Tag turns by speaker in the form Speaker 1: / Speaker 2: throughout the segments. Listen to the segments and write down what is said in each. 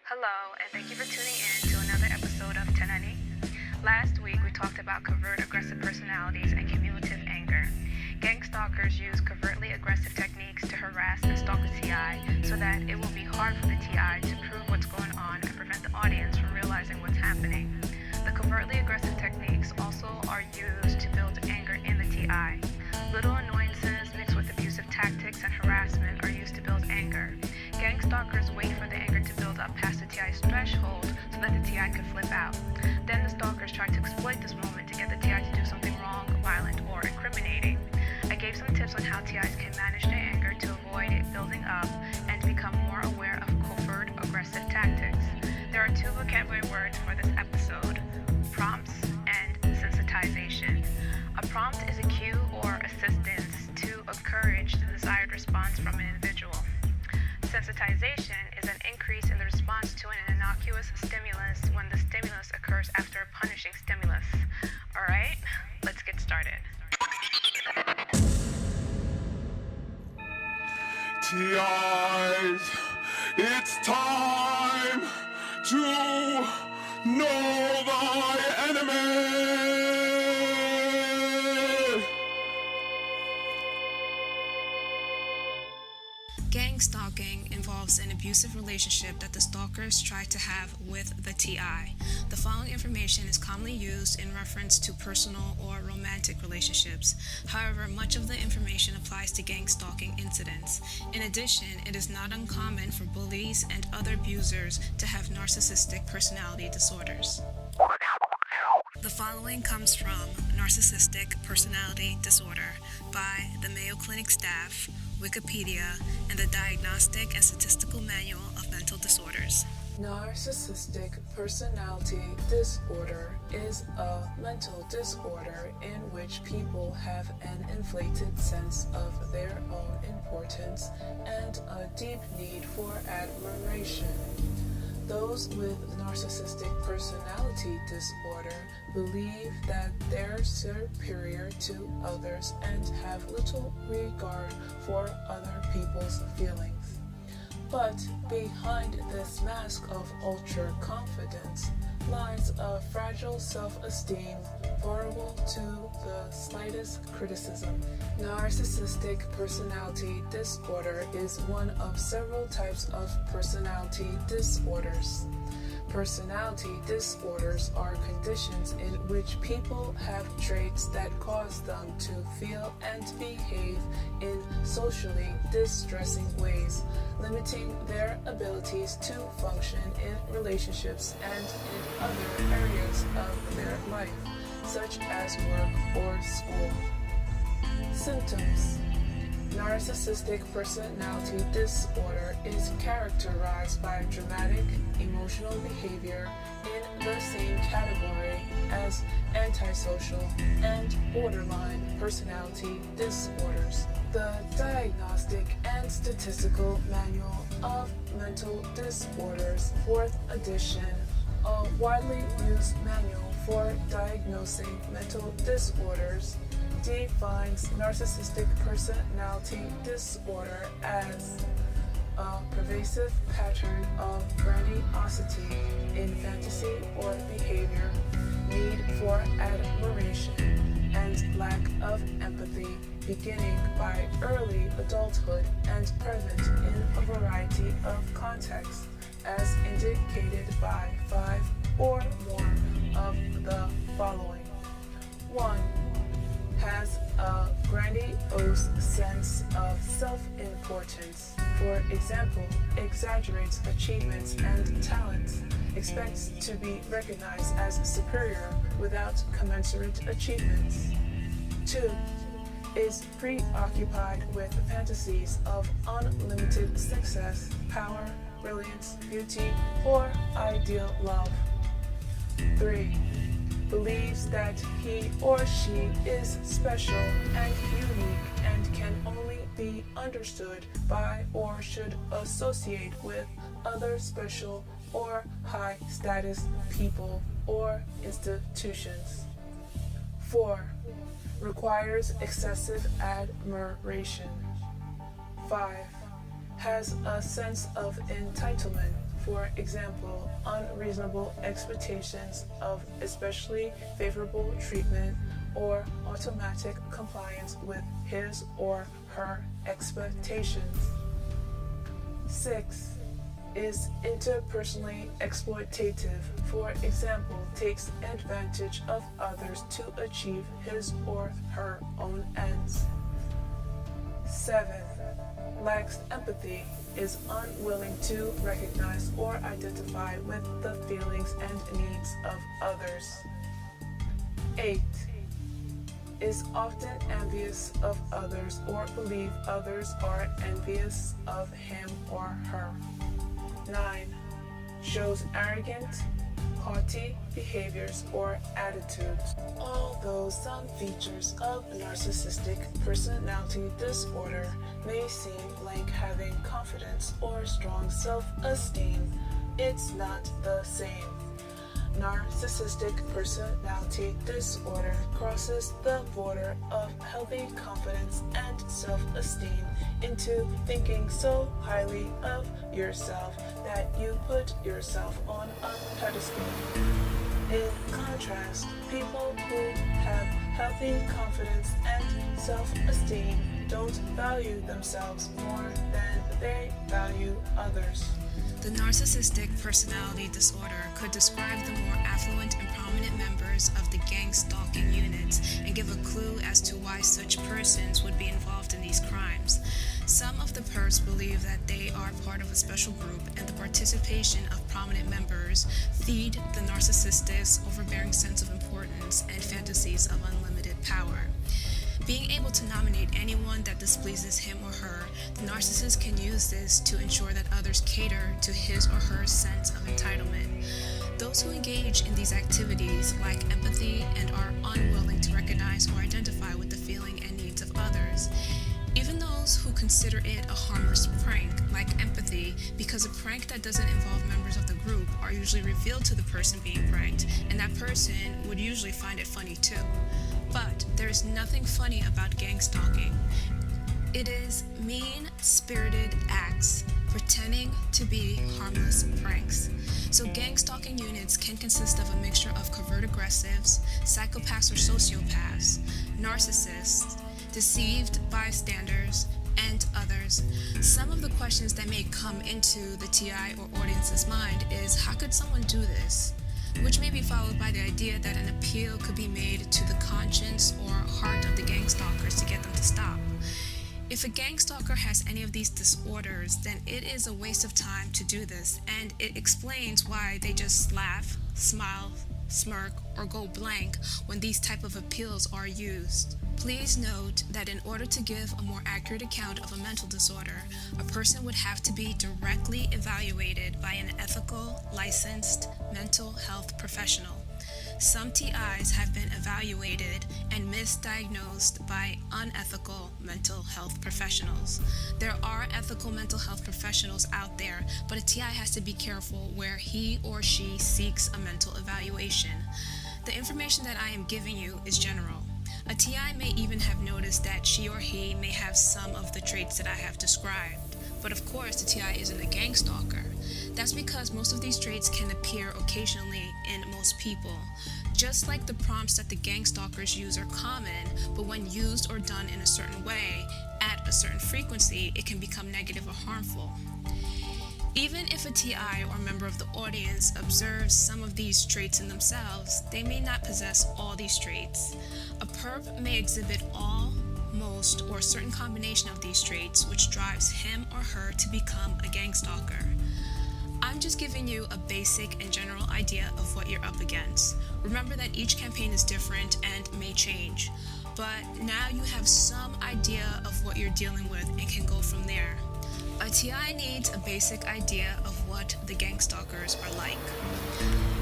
Speaker 1: Hello, and thank you for tuning in to another episode of 1090. Last week, we talked about covert aggressive personalities and cumulative anger. Gang stalkers use covertly aggressive techniques to harass and stalk the TI so that it will be hard for the TI to prove what's going on and prevent the audience from realizing what's happening. The covertly aggressive techniques also are used to build anger in the TI. Little annoyances mixed with abusive tactics and harassment are used to build anger. Gang stalkers wait for the anger to build up past the TI's threshold so that the TI could flip out. Then the stalkers try to exploit this moment to get the TI to do something wrong, violent, or incriminating. I gave some tips on how TIs can manage their anger to avoid it building up and to become more aware of covert aggressive tactics. There are two vocabulary words for this episode: prompts and sensitization. A prompt is a cue or assistance to encourage the desired response from an individual. Sensitization is an increase in the response to an innocuous stimulus when the stimulus occurs after a punishing stimulus. Alright, let's get started.
Speaker 2: TIs, it's time to know thy enemy.
Speaker 1: Gang stalking involves an abusive relationship that the stalkers try to have with the TI. The following information is commonly used in reference to personal or romantic relationships. However, much of the information applies to gang stalking incidents. In addition, it is not uncommon for bullies and other abusers to have narcissistic personality disorders. The following comes from Narcissistic Personality Disorder by the Mayo Clinic staff, Wikipedia, and the Diagnostic and Statistical Manual of Mental Disorders.
Speaker 3: Narcissistic personality disorder is a mental disorder in which people have an inflated sense of their own importance and a deep need for admiration. Those with narcissistic personality disorder believe that they're superior to others and have little regard for other people's feelings. But behind this mask of ultra-confidence lies a fragile self-esteem vulnerable to the slightest criticism. Narcissistic personality disorder is one of several types of personality disorders. Personality disorders are conditions in which people have traits that cause them to feel and behave in socially distressing ways, limiting their abilities to function in relationships and in other areas of their life, such as work or school. Symptoms. Narcissistic personality disorder is characterized by dramatic emotional behavior in the same category as antisocial and borderline personality disorders. The Diagnostic and Statistical Manual of Mental Disorders, 4th edition, a widely used manual for diagnosing mental disorders, defines narcissistic personality disorder as a pervasive pattern of grandiosity in fantasy or behavior, need for admiration, and lack of empathy, beginning by early adulthood and present in a variety of contexts, as indicated by 5 or more of the following. 1. Has a grandiose sense of self-importance. For example, exaggerates achievements and talents, expects to be recognized as superior without commensurate achievements. 2. Is preoccupied with fantasies of unlimited success, power, brilliance, beauty, or ideal love. 3. Believes that he or she is special and unique and can only be understood by or should associate with other special or high status people or institutions. 4. Requires excessive admiration. 5. Has a sense of entitlement For example, unreasonable expectations of especially favorable treatment or automatic compliance with his or her expectations. 6. Is interpersonally exploitative. For example, takes advantage of others to achieve his or her own ends. 7. Lacks empathy, is unwilling to recognize or identify with the feelings and needs of others. 8. Is often envious of others or believe others are envious of him or her. 9. Shows arrogant, haughty behaviors or attitudes. Although some features of narcissistic personality disorder may seem like having confidence or strong self-esteem, it's not the same. Narcissistic personality disorder crosses the border of healthy confidence and self-esteem into thinking so highly of yourself that you put yourself on a pedestal. In contrast, people who have healthy confidence and self-esteem don't value themselves more than they value others.
Speaker 1: The narcissistic personality disorder could describe the more affluent and prominent members of the gang stalking units and give a clue as to why such persons would be involved in these crimes. Some of the perps believe that they are part of a special group, and the participation of prominent members feed the narcissist's overbearing sense of importance and fantasies of unlimited power. Being able to nominate anyone that displeases him or her, the narcissist can use this to ensure that others cater to his or her sense of entitlement. Those who engage in these activities lack empathy and are unwilling to recognize or identify with the feeling and needs of others. Even those who consider it a harmless prank lack empathy, because a prank that doesn't involve members of the group are usually revealed to the person being pranked, and that person would usually find it funny too. But there is nothing funny about gang stalking. It is mean-spirited acts pretending to be harmless pranks. So gang stalking units can consist of a mixture of covert aggressives, psychopaths or sociopaths, narcissists, deceived bystanders, and others. Some of the questions that may come into the TI or audience's mind is, how could someone do this? Which may be followed by the idea that an appeal could be made to the conscience or heart of the gang stalkers to get them to stop. If a gang stalker has any of these disorders, then it is a waste of time to do this, and it explains why they just laugh, smile, smirk, or go blank when these type of appeals are used. Please note that in order to give a more accurate account of a mental disorder, a person would have to be directly evaluated by an ethical, licensed mental health professional. Some TIs have been evaluated and misdiagnosed by unethical mental health professionals. There are ethical mental health professionals out there, but a TI has to be careful where he or she seeks a mental evaluation. The information that I am giving you is general. A TI may even have noticed that she or he may have some of the traits that I have described. But of course, the TI isn't a gang stalker. That's because most of these traits can appear occasionally in most people. Just like the prompts that the gang stalkers use are common, but when used or done in a certain way, at a certain frequency, it can become negative or harmful. Even if a TI or member of the audience observes some of these traits in themselves, they may not possess all these traits. A perp may exhibit all, most, or a certain combination of these traits, which drives him or her to become a gang stalker. I'm just giving you a basic and general idea of what you're up against. Remember that each campaign is different and may change, but now you have some idea of what you're dealing with and can go from there. A TI needs a basic idea of what the gang stalkers are like.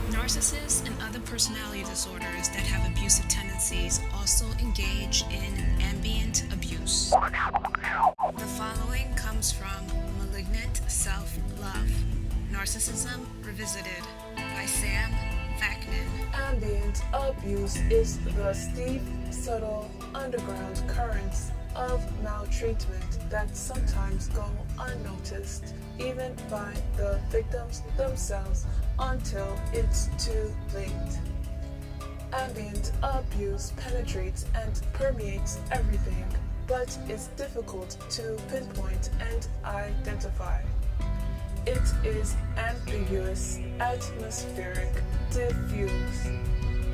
Speaker 1: Narcissists and other personality disorders that have abusive tendencies also engage in ambient abuse. The following comes from Malignant Self-Love, Narcissism Revisited by Sam Vaknin.
Speaker 3: Ambient abuse is the steep, subtle, underground currents of maltreatment that sometimes go unnoticed, even by the victims themselves, until it's too late. Ambient abuse penetrates and permeates everything, but is difficult to pinpoint and identify. It is ambiguous, atmospheric, diffuse,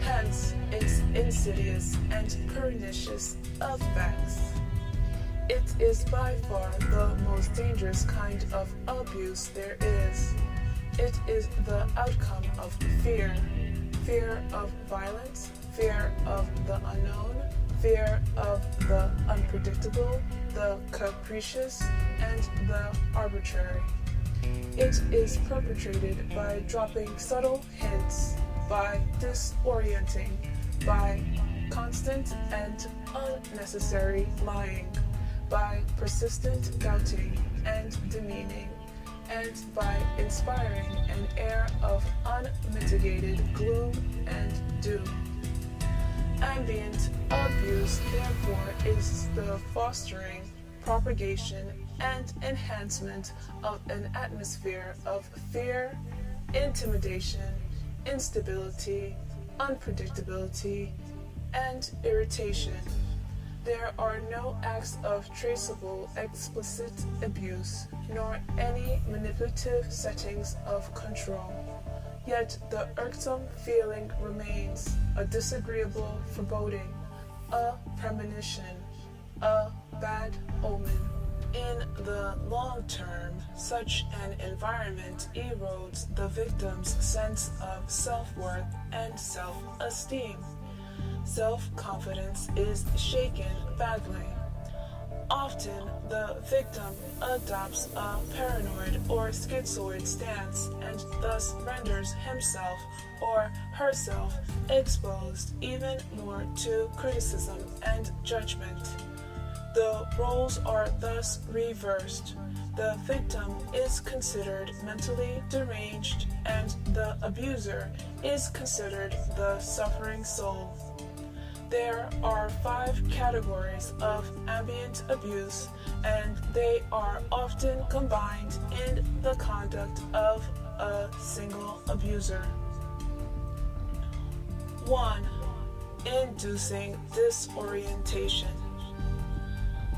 Speaker 3: hence its insidious and pernicious effects. It is by far the most dangerous kind of abuse there is. It is the outcome of fear. Fear of violence, fear of the unknown, fear of the unpredictable, the capricious, and the arbitrary. It is perpetrated by dropping subtle hints, by disorienting, by constant and unnecessary lying, by persistent doubting and demeaning, and by inspiring an air of unmitigated gloom and doom. Ambient abuse, therefore, is the fostering, propagation, and enhancement of an atmosphere of fear, intimidation, instability, unpredictability, and irritation. There are no acts of traceable explicit abuse, nor any manipulative settings of control. Yet the irksome feeling remains, a disagreeable foreboding, a premonition, a bad omen. In the long term, such an environment erodes the victim's sense of self-worth and self-esteem. Self-confidence is shaken badly. Often, the victim adopts a paranoid or schizoid stance and thus renders himself or herself exposed even more to criticism and judgment. The roles are thus reversed. The victim is considered mentally deranged and the abuser is considered the suffering soul. There are 5 categories of ambient abuse, and they are often combined in the conduct of a single abuser. 1. Inducing disorientation.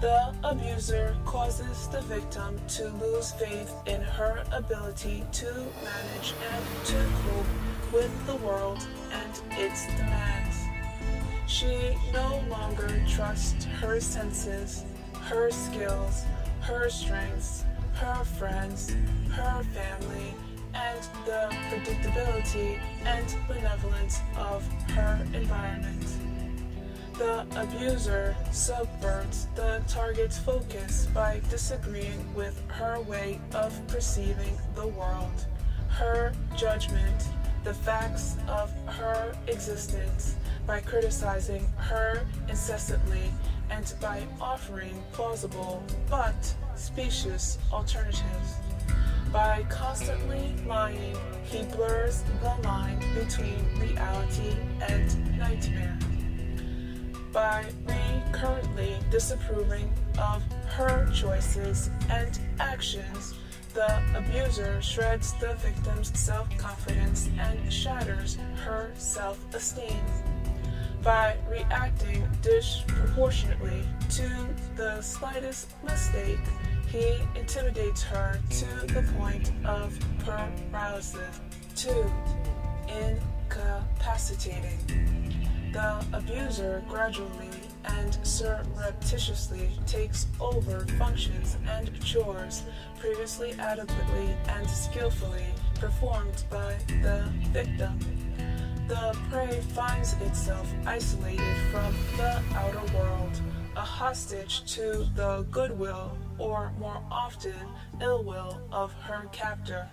Speaker 3: The abuser causes the victim to lose faith in her ability to manage and to cope with the world and its demands. She no longer trusts her senses, her skills, her strengths, her friends, her family, and the predictability and benevolence of her environment. The abuser subverts the target's focus by disagreeing with her way of perceiving the world, her judgment, the facts of her existence, by criticizing her incessantly and by offering plausible but specious alternatives. By constantly lying, he blurs the line between reality and nightmare. By recurrently disapproving of her choices and actions, the abuser shreds the victim's self-confidence and shatters her self-esteem. By reacting disproportionately to the slightest mistake, he intimidates her to the point of paralysis. 2. Incapacitating. The abuser gradually and surreptitiously takes over functions and chores previously adequately and skillfully performed by the victim. The prey finds itself isolated from the outer world, a hostage to the goodwill, or more often, ill will of her captor.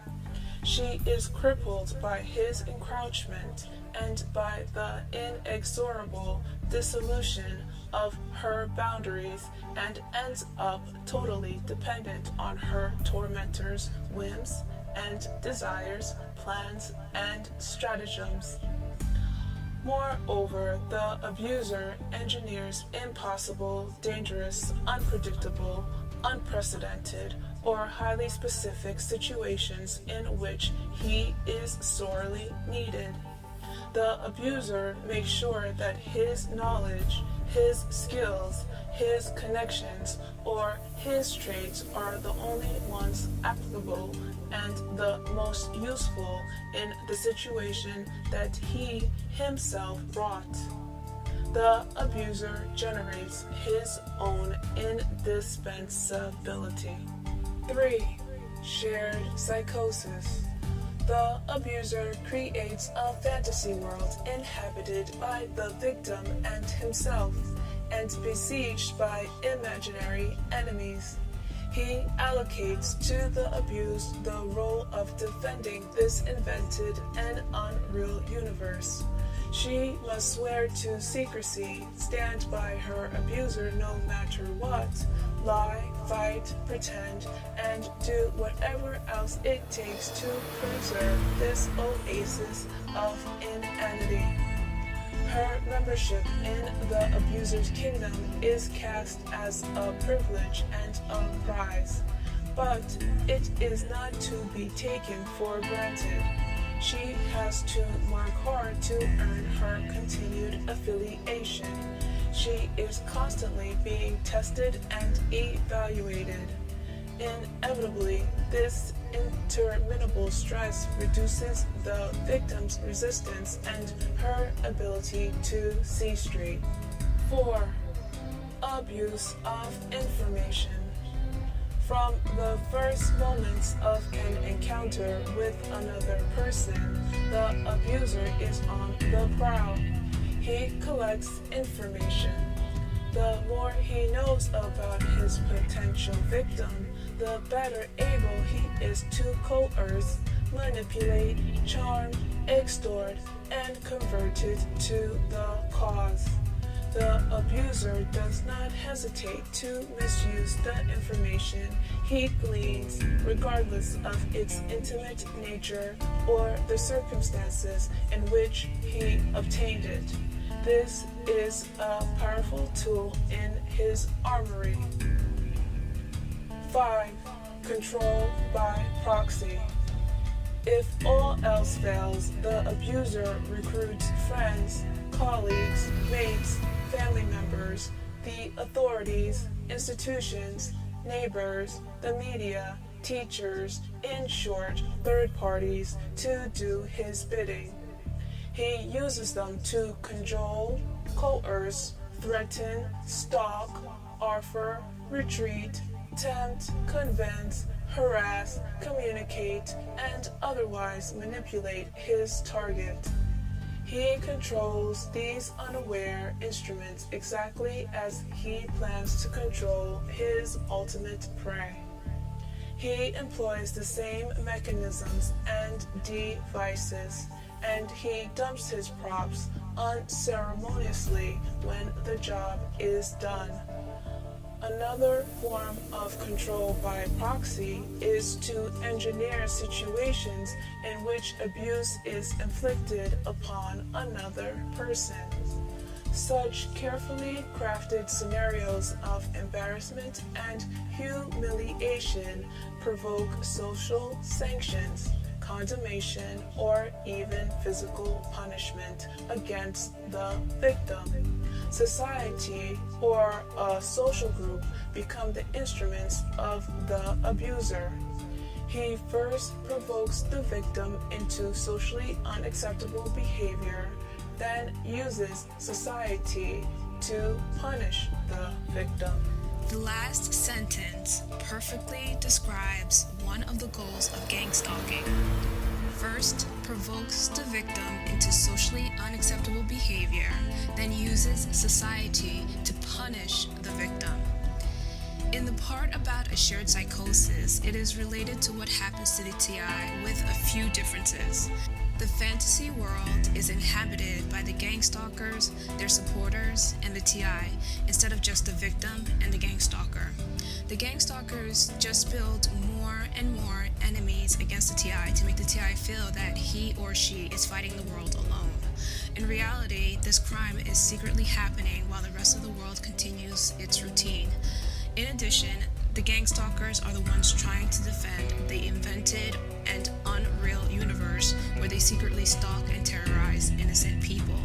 Speaker 3: She is crippled by his encroachment and by the inexorable dissolution of her boundaries, and ends up totally dependent on her tormentor's whims and desires, plans, and stratagems. Moreover, the abuser engineers impossible, dangerous, unpredictable, unprecedented, or highly specific situations in which he is sorely needed. The abuser makes sure that his knowledge, his skills, his connections, or his traits are the only ones applicable and the most useful in the situation that he himself brought. The abuser generates his own indispensability. 3. Shared psychosis. The abuser creates a fantasy world inhabited by the victim and himself, and besieged by imaginary enemies. He allocates to the abused the role of defending this invented and unreal universe. She must swear to secrecy, stand by her abuser no matter what, lie, fight, pretend, and do whatever else it takes to preserve this oasis of inanity. Her membership in the abuser's kingdom is cast as a privilege and a prize, but it is not to be taken for granted. She has to work hard to earn her continued affiliation. She is constantly being tested and evaluated. Inevitably, this interminable stress reduces the victim's resistance and her ability to see straight. 4. Abuse of information. From the first moments of an encounter with another person, the abuser is on the prowl. He collects information. The more he knows about his potential victim, the better able he is to coerce, manipulate, charm, extort, and convert it to the cause. The abuser does not hesitate to misuse the information he gleans, regardless of its intimate nature or the circumstances in which he obtained it. This is a powerful tool in his armory. 5. Control by proxy. If all else fails, the abuser recruits friends, colleagues, mates, family members, the authorities, institutions, neighbors, the media, teachers, in short, third parties, to do his bidding. He uses them to cajole, coerce, threaten, stalk, offer, retreat, tempt, convince, harass, communicate, and otherwise manipulate his target. He controls these unaware instruments exactly as he plans to control his ultimate prey. He employs the same mechanisms and devices, and he dumps his props unceremoniously when the job is done. Another form of control by proxy is to engineer situations in which abuse is inflicted upon another person. Such carefully crafted scenarios of embarrassment and humiliation provoke social sanctions, condemnation, or even physical punishment against the victim. Society or a social group become the instruments of the abuser. He first provokes the victim into socially unacceptable behavior, then uses society to punish the victim.
Speaker 1: The last sentence perfectly describes one of the goals of gang stalking. First, provokes the victim into socially unacceptable behavior, then uses society to punish the victim. In the part about a shared psychosis, it is related to what happens to the TI with a few differences. The fantasy world is inhabited by the gang stalkers, their supporters, and the TI, instead of just the victim and the gang stalker. The gang stalkers just build more and more enemies against the TI to make the TI feel that he or she is fighting the world alone. In reality, this crime is secretly happening while the rest of the world continues its routine. In addition, the gang stalkers are the ones trying to defend the invented and unreal universe where they secretly stalk and terrorize innocent people.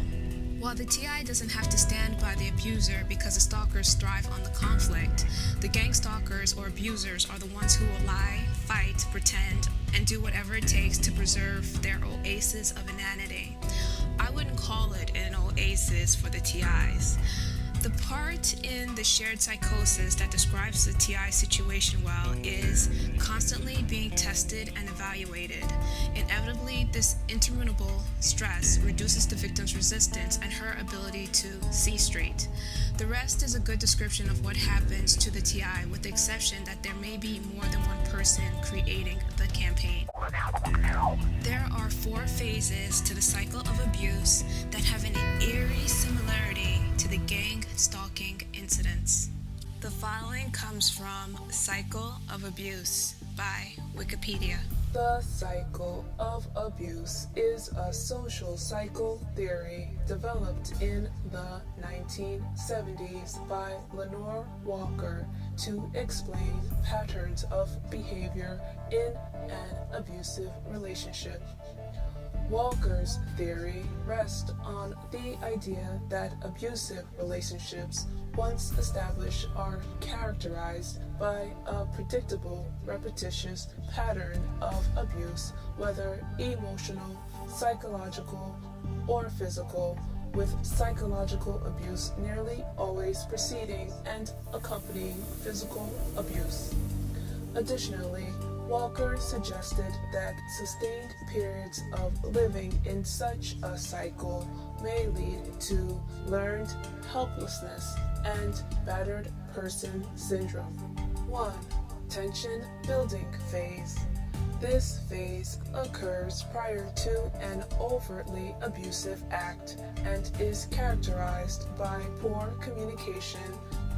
Speaker 1: While the TI doesn't have to stand by the abuser because the stalkers thrive on the conflict, the gang stalkers or abusers are the ones who will lie, fight, pretend, and do whatever it takes to preserve their oasis of inanity. I wouldn't call it an oasis for the TIs. The part in the shared psychosis that describes the TI situation well is constantly being tested and evaluated. Inevitably, this interminable stress reduces the victim's resistance and her ability to see straight. The rest is a good description of what happens to the TI, with the exception that there may be more than one person creating the campaign. There are 4 phases to the cycle of abuse that have an eerie similarity to the gang stalking incidents. The following comes from Cycle of Abuse by Wikipedia.
Speaker 3: The cycle of abuse is a social cycle theory developed in the 1970s by Lenore Walker to explain patterns of behavior in an abusive relationship. Walker's theory rests on the idea that abusive relationships, once established, are characterized by a predictable, repetitious pattern of abuse, whether emotional, psychological, or physical, with psychological abuse nearly always preceding and accompanying physical abuse. Additionally, Walker suggested that sustained periods of living in such a cycle may lead to learned helplessness and battered person syndrome. 1. Tension building phase. This phase occurs prior to an overtly abusive act and is characterized by poor communication,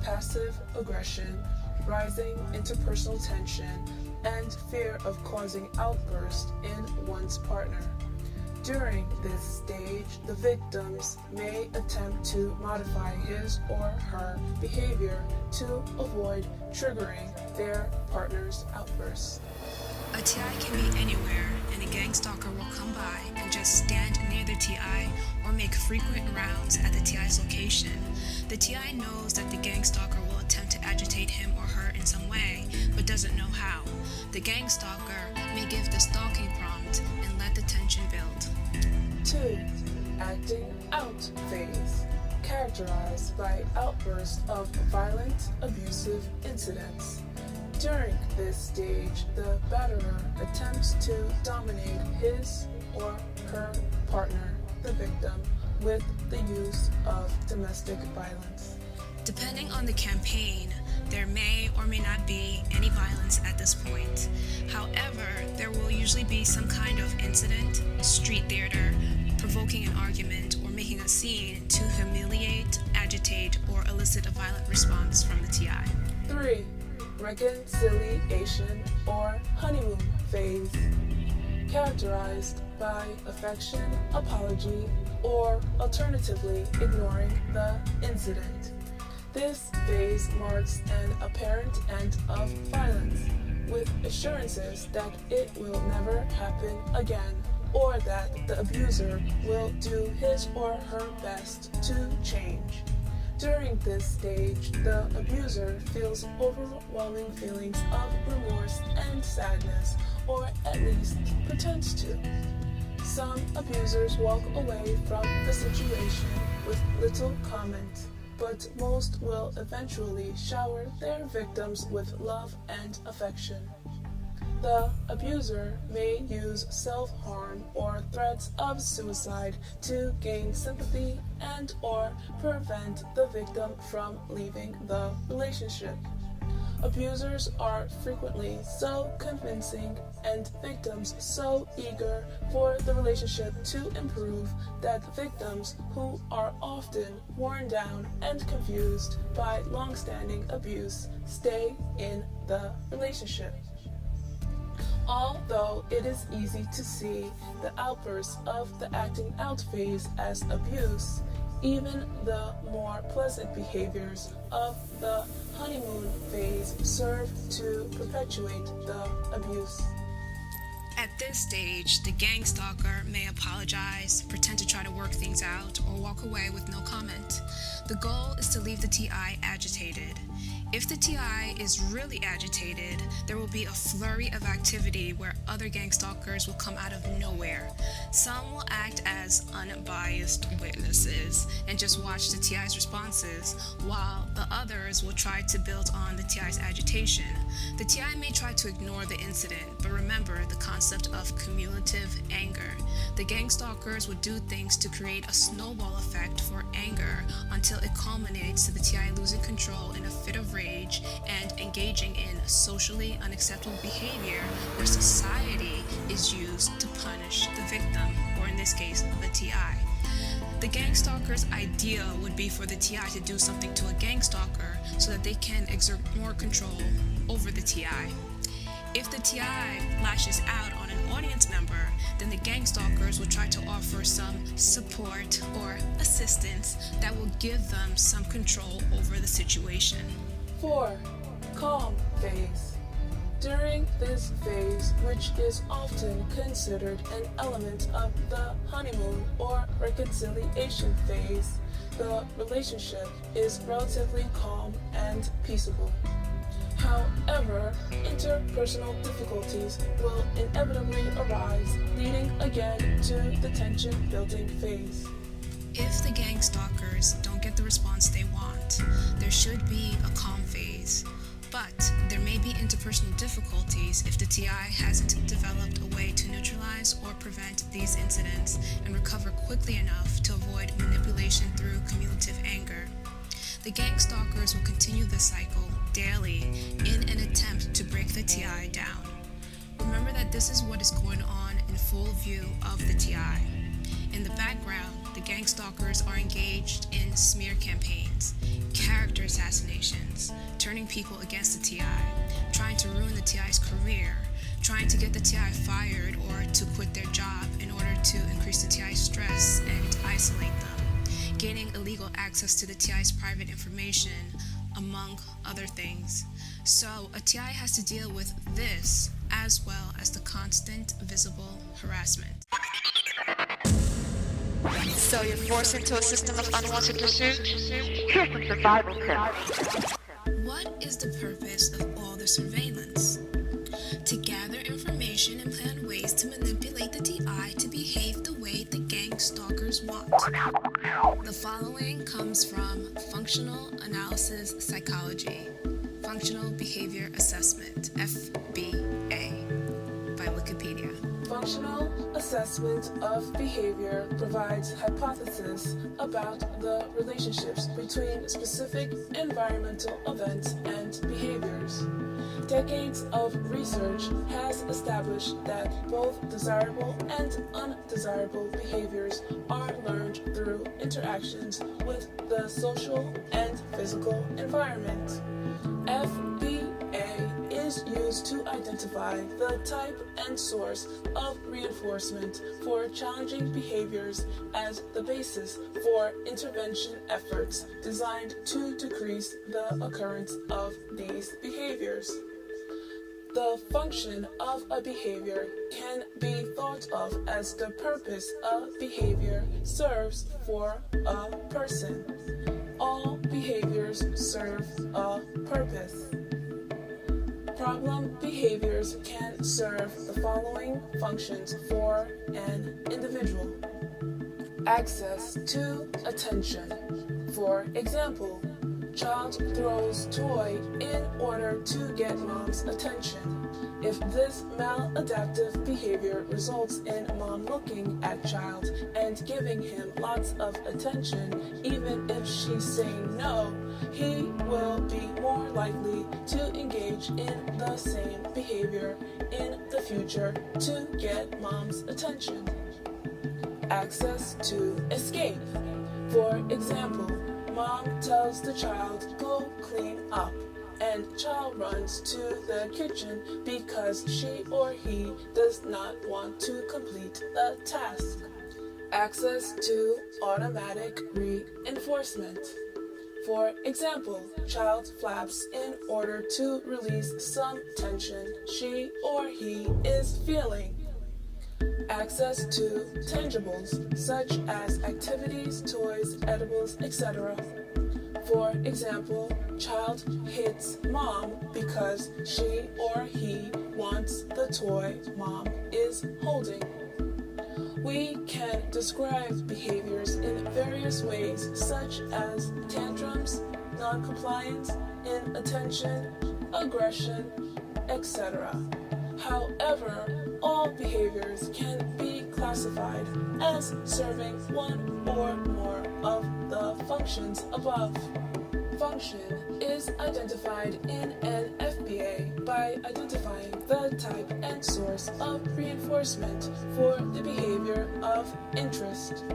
Speaker 3: passive aggression, rising interpersonal tension, and fear of causing outbursts in one's partner. During this stage, the victims may attempt to modify his or her behavior to avoid triggering their partner's outbursts.
Speaker 1: A TI can be anywhere, and a gang stalker will come by and just stand near the TI or make frequent rounds at the TI's location. The TI knows that the gang stalker will attempt to agitate him or her in some way, but doesn't know how. The gang stalker may give the stalking prompt and let the tension build.
Speaker 3: 2. Acting out phase, characterized by outbursts of violent, abusive incidents. During this stage, the batterer attempts to dominate his or her partner, the victim, with the use of domestic violence.
Speaker 1: Depending on the campaign, there may or may not be any violence at this point. However, there will usually be some kind of incident, street theater, provoking an argument, or making a scene to humiliate, agitate, or elicit a violent response from the TI.
Speaker 3: 3. Reconciliation or honeymoon phase, characterized by affection, apology, or alternatively ignoring the incident. This phase marks an apparent end of violence, with assurances that it will never happen again, or that the abuser will do his or her best to change. During this stage, the abuser feels overwhelming feelings of remorse and sadness, or at least pretends to. Some abusers walk away from the situation with little comment, but most will eventually shower their victims with love and affection. The abuser may use self-harm or threats of suicide to gain sympathy and or prevent the victim from leaving the relationship. Abusers are frequently so convincing and victims so eager for the relationship to improve that victims, who are often worn down and confused by long-standing abuse, stay in the relationship. Although it is easy to see the outbursts of the acting out phase as abuse, even the more pleasant behaviors of the honeymoon phase serve to perpetuate the abuse.
Speaker 1: At this stage, the gang stalker may apologize, pretend to try to work things out, or walk away with no comment. The goal is to leave the TI agitated. If the TI is really agitated, there will be a flurry of activity where other gang stalkers will come out of nowhere. Some will act as unbiased witnesses and just watch the TI's responses, while the others will try to build on the TI's agitation. The TI may try to ignore the incident, but remember the concept of cumulative anger. The gang stalkers would do things to create a snowball effect for anger until it culminates to the TI losing control in a fit of rage and engaging in socially unacceptable behavior where society is used to punish the victim, or in this case, the TI. The gang stalker's idea would be for the TI to do something to a gang stalker so that they can exert more control over the TI. If the TI lashes out on an audience member, then the gang stalkers will try to offer some support or assistance that will give them some control over the situation.
Speaker 3: 4. Calm phase. During this phase, which is often considered an element of the honeymoon or reconciliation phase, the relationship is relatively calm and peaceable. However, interpersonal difficulties will inevitably arise, leading again to the tension-building phase.
Speaker 1: If the gang stalkers don't get the response they want, there should be a calm phase. But there may be interpersonal difficulties if the TI hasn't developed a way to neutralize or prevent these incidents and recover quickly enough to avoid manipulation through cumulative anger. The gang stalkers will continue this cycle daily in an attempt to break the TI down. Remember that this is what is going on in full view of the TI. In the background, the gang stalkers are engaged in smear campaigns, character assassinations, turning people against the TI, trying to ruin the TI's career, trying to get the TI fired or to quit their job in order to increase the TI's stress and isolate them, gaining illegal access to the TI's private information, among other things. So a TI has to deal with this as well as the constant visible harassment.
Speaker 4: So you're forced into a system of unwanted pursuit? Here's some survival tips.
Speaker 1: What is the purpose of all the surveillance? To gather information and plan ways to manipulate the TI to behave the way the gang stalkers want. The following comes from Functional Analysis Psychology, Functional Behavior Assessment, FBA, by Wikipedia.
Speaker 3: Functional assessment of behavior provides hypotheses about the relationships between specific environmental events and behaviors. Decades of research has established that both desirable and undesirable behaviors are learned through interactions with the social and physical environment. FBA is used to identify the type and source of reinforcement for challenging behaviors as the basis for intervention efforts designed to decrease the occurrence of these behaviors. The function of a behavior can be thought of as the purpose a behavior serves for a person. All behaviors serve a purpose. Problem behaviors can serve the following functions for an individual. Access to attention. For example, child throws toy in order to get mom's attention. If this maladaptive behavior results in mom looking at child and giving him lots of attention, even if she's saying no, he will be more likely to engage in the same behavior in the future to get mom's attention. Access to escape. For example, mom tells the child, "Go clean up." and child runs to the kitchen because she or he does not want to complete the task. Access to automatic reinforcement. For example, child flaps in order to release some tension she or he is feeling. Access to tangibles such as activities, toys, edibles, etc. For example, child hits mom because she or he wants the toy mom is holding. We can describe behaviors in various ways such as tantrums, noncompliance, inattention, aggression, etc. However, all behaviors can be classified as serving one or more of the functions above. Function is identified in an FBA by identifying the type and source of reinforcement for the behavior of interest.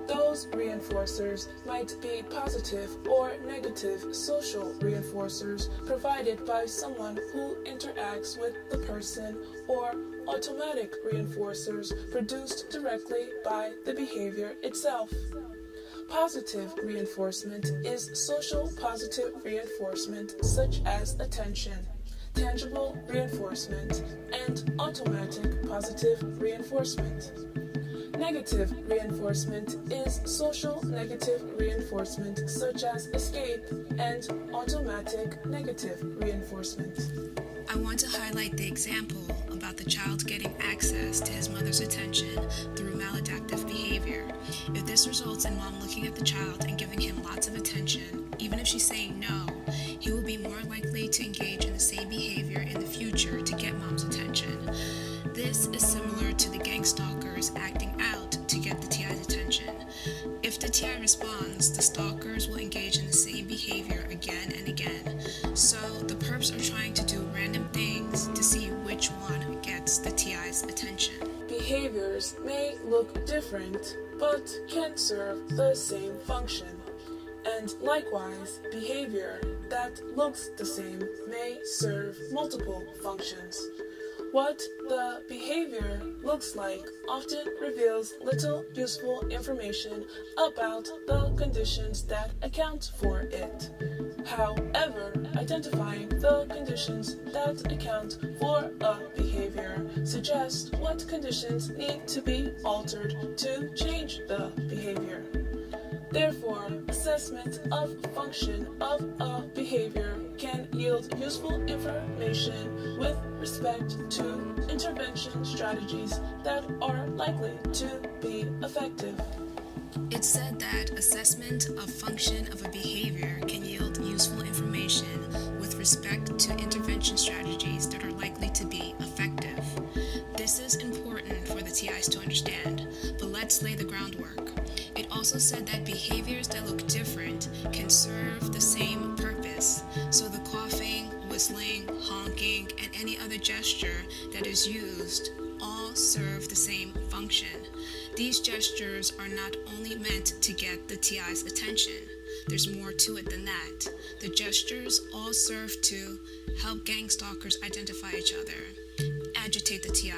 Speaker 3: Those reinforcers might be positive or negative social reinforcers provided by someone who interacts with the person, or automatic reinforcers produced directly by the behavior itself. Positive reinforcement is social positive reinforcement such as attention, tangible reinforcement, and automatic positive reinforcement. Negative reinforcement is social negative reinforcement such as escape and automatic negative reinforcement.
Speaker 1: I want to highlight the example about the child getting access to his mother's attention through maladaptive behavior. If this results in mom looking at the child and giving him lots of attention, even if she's saying no, he will be more likely to engage in the same behavior in the future to get mom's attention. This is similar to the gang stalkers acting out to get the TI's attention. If the TI responds, the stalkers will engage in the same behavior again and again. So the perps are trying to do random things to see which one gets the TI's attention.
Speaker 3: Behaviors may look different, but can serve the same function. And likewise, behavior that looks the same may serve multiple functions. What the behavior looks like often reveals little useful information about the conditions that account for it. However, identifying the conditions that account for a behavior suggests what conditions need to be altered to change the behavior. Therefore, assessment of function of a behavior can yield useful information with respect to intervention strategies that are likely to be effective.
Speaker 1: It's said that assessment of function of a behavior can yield useful information with respect to intervention strategies that are likely to be effective. This is important for the TIs to understand, but let's lay the groundwork. It also said that behaviors that look different can serve the same purpose. So the coughing, whistling, honking, and any other gesture that is used all serve the same function. These gestures are not only meant to get the TI's attention. There's more to it than that. The gestures all serve to help gang stalkers identify each other, agitate the TI,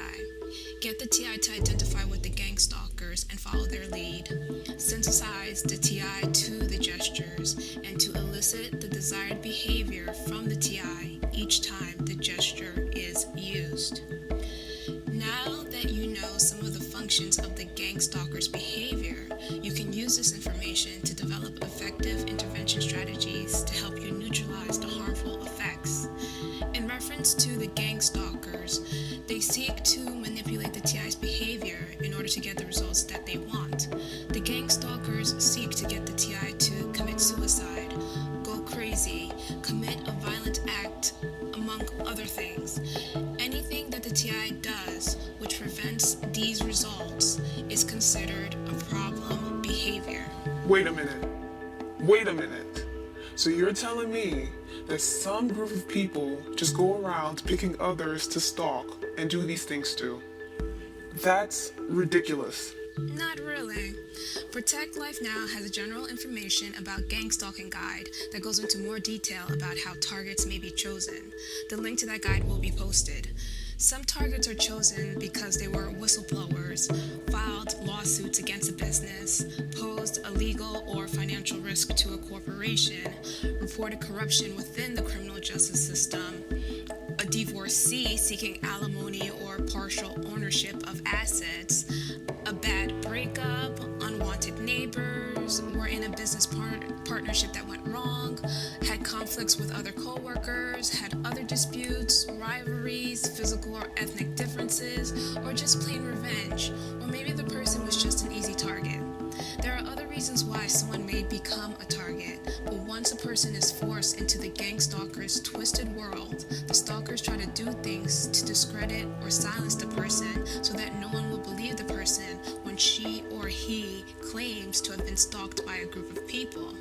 Speaker 1: get the TI to identify with the gang stalkers and follow their lead, sensitize the TI to the gestures, and to elicit the desired behavior from the TI each time the gesture is used. Now that you know some of the functions of the gang stalker's behavior, you can use this information to develop effective intervention strategies to help you neutralize the harmful effects. In reference to the gang stalkers, they seek to manipulate the TI's behavior in order to get the results that they want. The gang stalkers seek to get the TI to commit suicide, go crazy, commit a violent act, among other things. Anything that the TI does which prevents these results is considered a problem behavior.
Speaker 2: Wait a minute. So you're telling me that some group of people just go around picking others to stalk and do these things to? That's ridiculous.
Speaker 1: Not really. Protect Life Now has a general information about gang stalking guide that goes into more detail about how targets may be chosen. The link to that guide will be posted. Some targets are chosen because they were whistleblowers, filed lawsuits against a business, posed a legal or financial risk to a corporation, reported corruption within the criminal justice system, a divorcee seeking alimony or partial ownership of assets, a bad breakup, unwanted neighbors, were in a business partnership that went wrong, had conflicts with other co-workers, had other disputes, rivalries, physical or ethnic differences, or just plain revenge, or maybe the person was just an easy target. There are other reasons why someone may become a target, but once a person is forced into the gang stalker's twisted world, the stalkers try to do things to discredit or silence the person so that no one will believe the person when she or he claims to have been stalked by a group of people.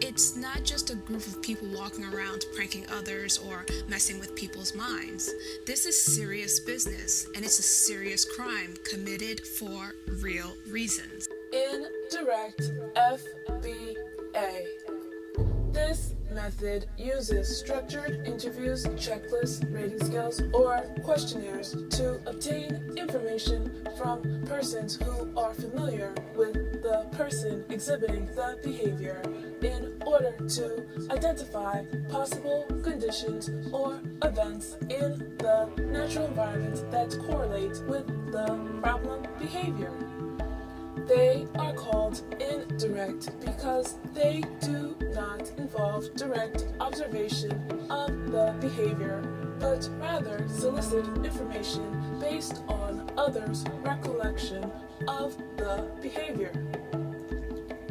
Speaker 1: It's not just a group of people walking around pranking others or messing with people's minds. This is serious business, and it's a serious crime committed for real reasons.
Speaker 3: Indirect FBA. This method uses structured interviews, checklists, rating scales, or questionnaires to obtain information from persons who are familiar with the person exhibiting the behavior in order to identify possible conditions or events in the natural environment that correlate with the problem behavior. They are called indirect because they do not involve direct observation of the behavior, but rather solicit information based on others' recollection of the behavior.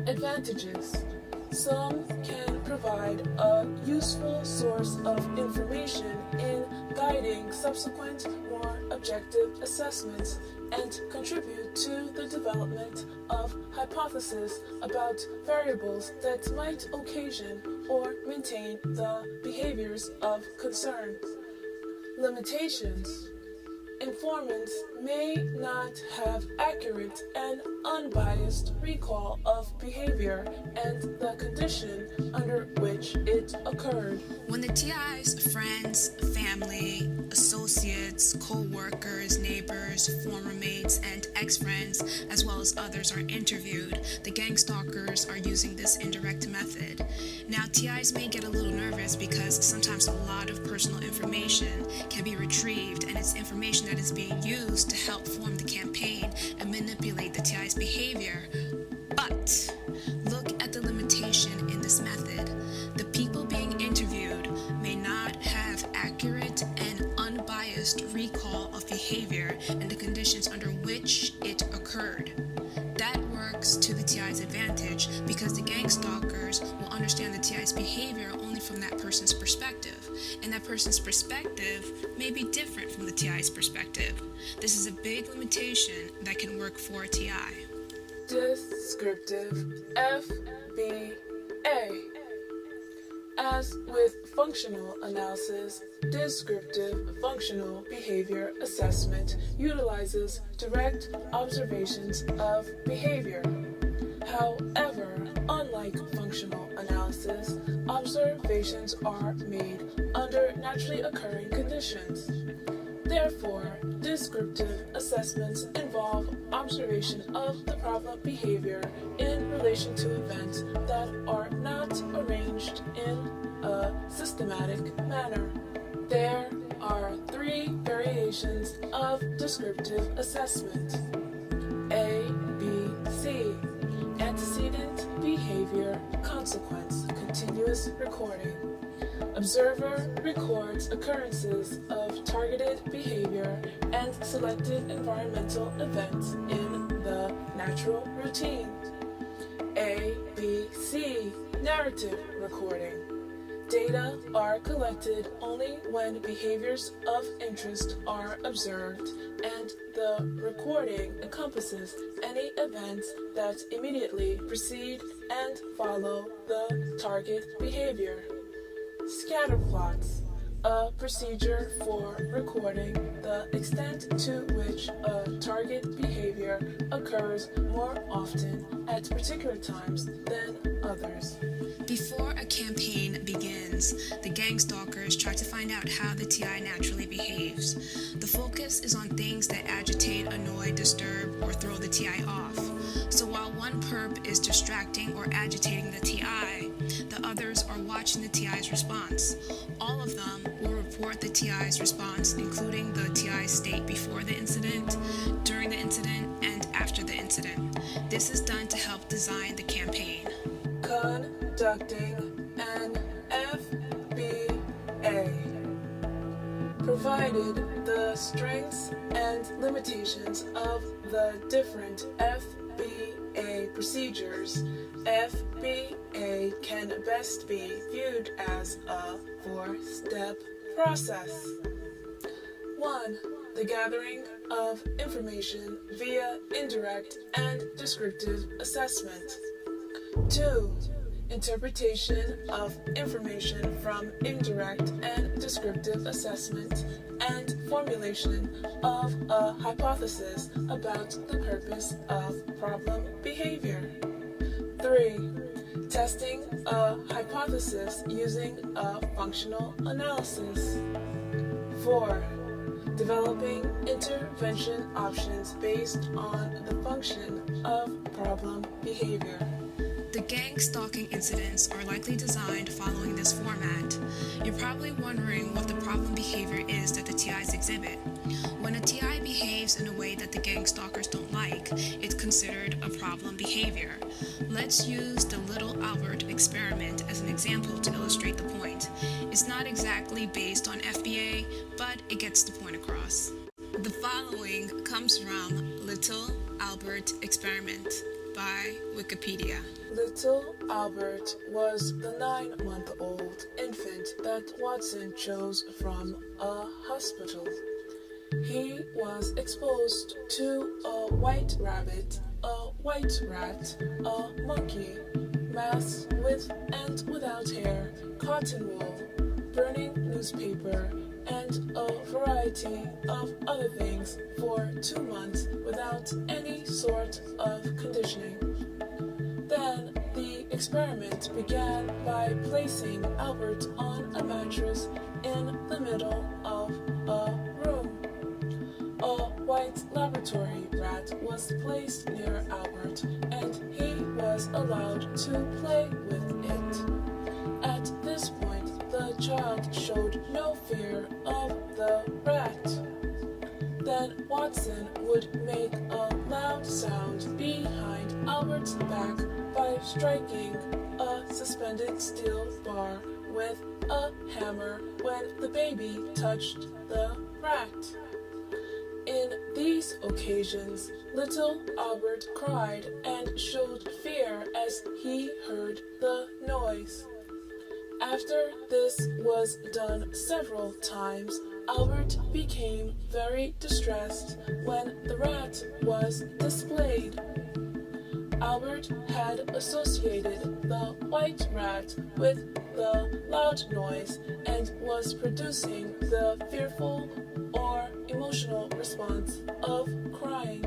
Speaker 3: Advantages. Some can provide a useful source of information in guiding subsequent, more objective assessments and contribute to the development of hypotheses about variables that might occasion or maintain the behaviors of concern. Limitations. Informants may not have accurate and unbiased recall of behavior and the condition under which it occurred.
Speaker 1: When the TI's friends, family, associates, co-workers, neighbors, former mates, and ex-friends, as well as others are interviewed, the gang stalkers are using this indirect method. Now, TIs may get a little nervous because sometimes a lot of personal information can be retrieved, and it's information that is being used to help form the campaign and manipulate the TI's behavior. But look at the limitation in this method. The people being interviewed may not have accurate and unbiased recall of behavior and the conditions under which it occurred. That works to the TI's advantage because the gang stalkers will understand the TI's behavior only from that person's perspective, and that person's perspective may be different from the TI's perspective. This is a big limitation that can work for a TI.
Speaker 3: Descriptive FBA. As with functional analysis, descriptive functional behavior assessment utilizes direct observations of behavior. However, unlike functional analysis, observations are made under naturally occurring conditions. Therefore, descriptive assessments involve observation of the problem behavior in relation to events that are not arranged in a systematic manner. There are three variations of descriptive assessment. A, B, C. Antecedent, behavior, consequence, continuous recording. Observer records occurrences of targeted behavior and selected environmental events in the natural routine. A, B, C. Narrative recording. Data are collected only when behaviors of interest are observed, and the recording encompasses any events that immediately precede and follow the target behavior. Scatter plots. a procedure for recording the extent to which a target behavior occurs more often at particular times than others.
Speaker 1: Before a campaign begins, the gang stalkers try to find out how the TI naturally behaves. The focus is on things that agitate, annoy, disturb, or throw the TI off. So while one perp is distracting or agitating the TI, the others are watching the TI's response. All of them will report the TI's response, including the TI's state before the incident, during the incident, and after the incident. This is done to help design the campaign.
Speaker 3: Conducting an FBA. Provided the strengths and limitations of the different FBA procedures, FBA can best be viewed as a four-step process. 1. The gathering of information via indirect and descriptive assessment. 2. Interpretation of information from indirect and descriptive assessment and formulation of a hypothesis about the purpose of problem behavior. 3. Testing a hypothesis using a functional analysis. 4. Developing intervention options based on the function of problem behavior.
Speaker 1: The gang stalking incidents are likely designed following this format. You're probably wondering what the problem behavior is that the TIs exhibit. When a TI behaves in a way that the gang stalkers don't like, it's considered a problem behavior. Let's use the Little Albert experiment as an example to illustrate the point. It's not exactly based on FBA, but it gets the point across. The following comes from Little Albert Experiment by Wikipedia.
Speaker 3: Little Albert was the 9-month-old infant that Watson chose from a hospital. He was exposed to a white rabbit, a white rat, a monkey, mouse with and without hair, cotton wool, burning newspaper, and a variety of other things for 2 months without any sort of conditioning. Then the experiment began by placing Albert on a mattress in the middle of a room. A white laboratory rat was placed near Albert, and he was allowed to play with it. At this point, the child showed no fear of the rat. Then Watson would make a loud sound behind Albert's back by striking a suspended steel bar with a hammer when the baby touched the rat. In these occasions, little Albert cried and showed fear as he heard the noise. After this was done several times, Albert became very distressed when the rat was displayed. Albert had associated the white rat with the loud noise and was producing the fearful or emotional response of crying.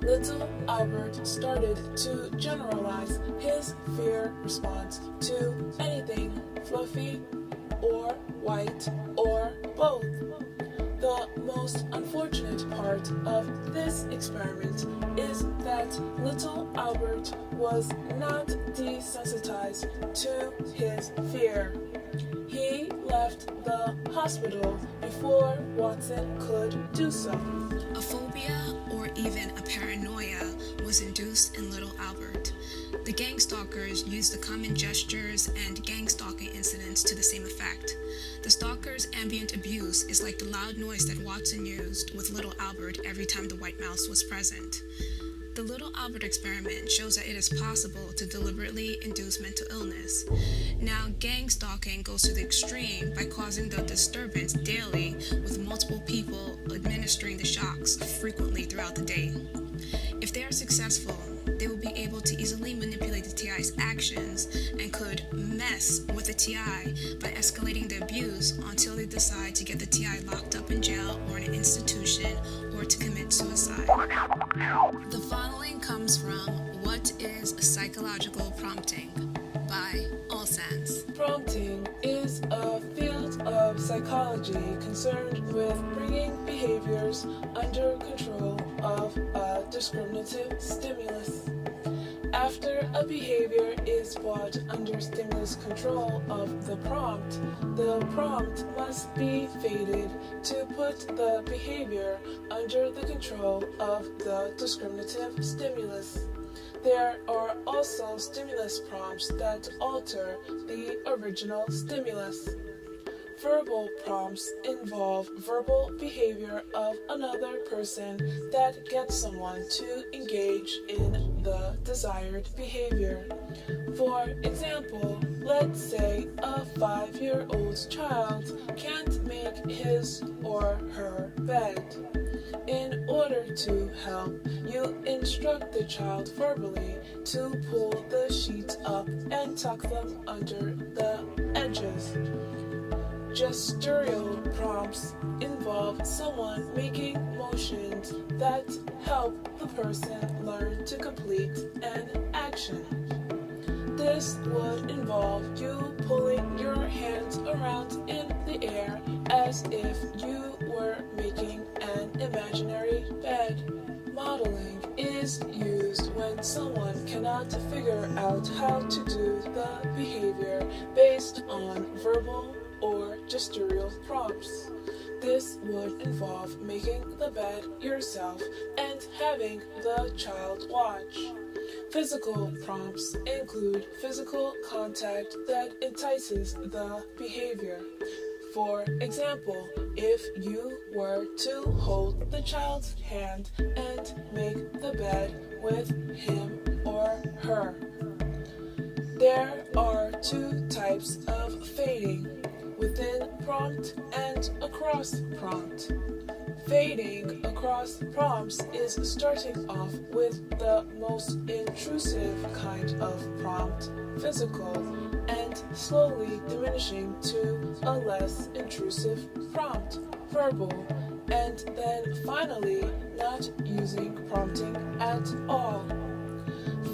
Speaker 3: Little Albert started to generalize his fear response to anything fluffy or white or both. The most unfortunate part of this experiment is that little Albert was not desensitized to his fear. He left the hospital before Watson could do so.
Speaker 1: A phobia or even a paranoia was induced in little Albert. The gang stalkers used the common gestures and gang stalking incidents to the same effect. The stalker's ambient abuse is like the loud noise that Watson used with little Albert every time the white mouse was present. The Little Albert experiment shows that it is possible to deliberately induce mental illness. Now, gang stalking goes to the extreme by causing the disturbance daily with multiple people administering the shocks frequently throughout the day. If they are successful, they will be able to easily manipulate the TI's actions and could mess mess with the TI by escalating the abuse until they decide to get the TI locked up in jail or in an institution or to commit suicide. The following comes from What is Psychological Prompting by Allsense.
Speaker 3: Prompting is a field of psychology concerned with bringing behaviors under control of a discriminative stimulus. After a behavior is brought under stimulus control of the prompt must be faded to put the behavior under the control of the discriminative stimulus. There are also stimulus prompts that alter the original stimulus. Verbal prompts involve verbal behavior of another person that gets someone to engage in the desired behavior. For example, let's say a 5-year-old child can't make his or her bed. In order to help, you instruct the child verbally to pull the sheets up and tuck them under the edges. Gestural prompts involve someone making motions that help the person learn to complete an action. This would involve you pulling your hands around in the air as if you were making an imaginary bed. Modeling is used when someone cannot figure out how to do the behavior based on verbal or gestural prompts. This would involve making the bed yourself and having the child watch. Physical prompts include physical contact that entices the behavior. For example, if you were to hold the child's hand and make the bed with him or her. There are two types of fading, within prompt and across prompt. Fading across prompts is starting off with the most intrusive kind of prompt, physical, and slowly diminishing to a less intrusive prompt, verbal, and then finally not using prompting at all.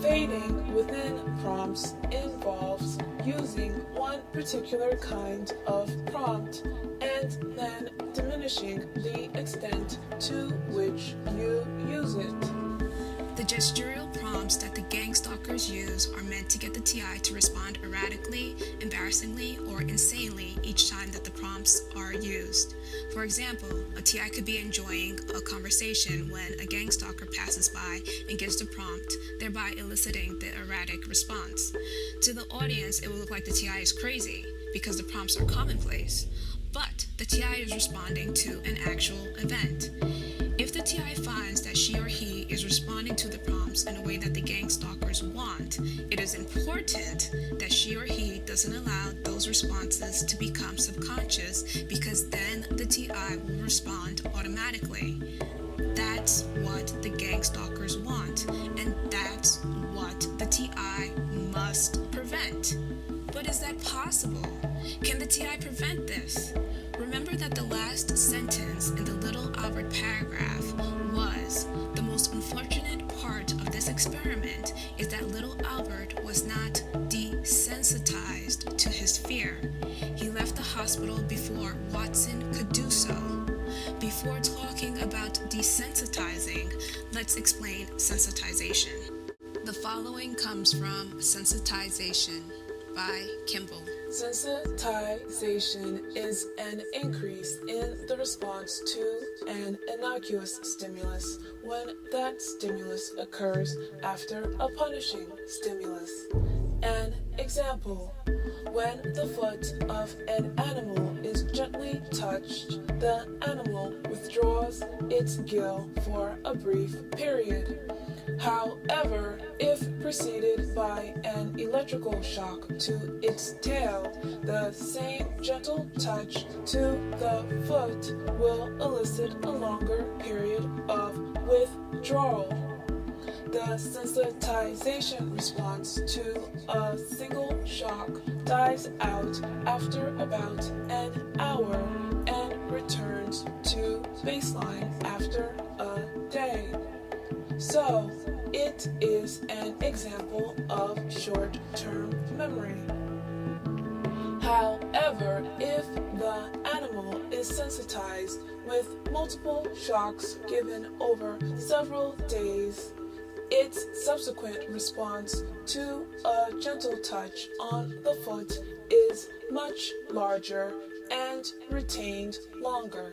Speaker 3: Fading within prompts involves using one particular kind of prompt and then diminishing the extent to which you use it.
Speaker 1: The gestural prompts that the gang stalkers use are meant to get the TI to respond erratically, embarrassingly, or insanely each time that the prompts are used. For example, a TI could be enjoying a conversation when a gang stalker passes by and gives the prompt, thereby eliciting the erratic response. To the audience, it will look like the TI is crazy because the prompts are commonplace, but the TI is responding to an actual event. If the TI finds that she or he is responding to the prompts in a way that the gang stalkers want, it is important that she or he doesn't allow those responses to become subconscious, because then the TI will respond automatically. That's what the gang stalkers want, and that's what the TI must prevent. But is that possible? Can the TI prevent this? Remember that the last sentence in the Little Albert paragraph was, the most unfortunate part of this experiment is that Little Albert was not desensitized to his fear. He left the hospital before Watson could do so. Before talking about desensitizing, let's explain sensitization. The following comes from Sensitization by Kimball.
Speaker 3: Sensitization is an increase in the response to an innocuous stimulus when that stimulus occurs after a punishing stimulus. An example: when the foot of an animal is gently touched, the animal withdraws its gill for a brief period. However, if preceded by an electrical shock to its tail, the same gentle touch to the foot will elicit a longer period of withdrawal. The sensitization response to a single shock dies out after about an hour and returns to baseline after a day. So, it is an example of short-term memory. However, if the animal is sensitized with multiple shocks given over several days, its subsequent response to a gentle touch on the foot is much larger and retained longer.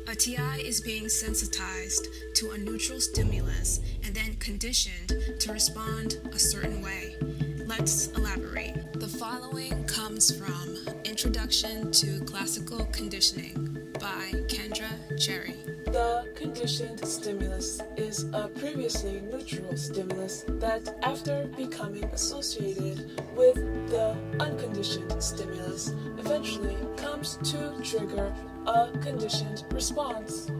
Speaker 1: A TI is being sensitized to a neutral stimulus and then conditioned to respond a certain way. Let's elaborate. The following comes from Introduction to Classical Conditioning by Kendra Cherry.
Speaker 3: The conditioned stimulus is a previously neutral stimulus that, after becoming associated with the unconditioned stimulus, eventually comes to trigger a conditioned response.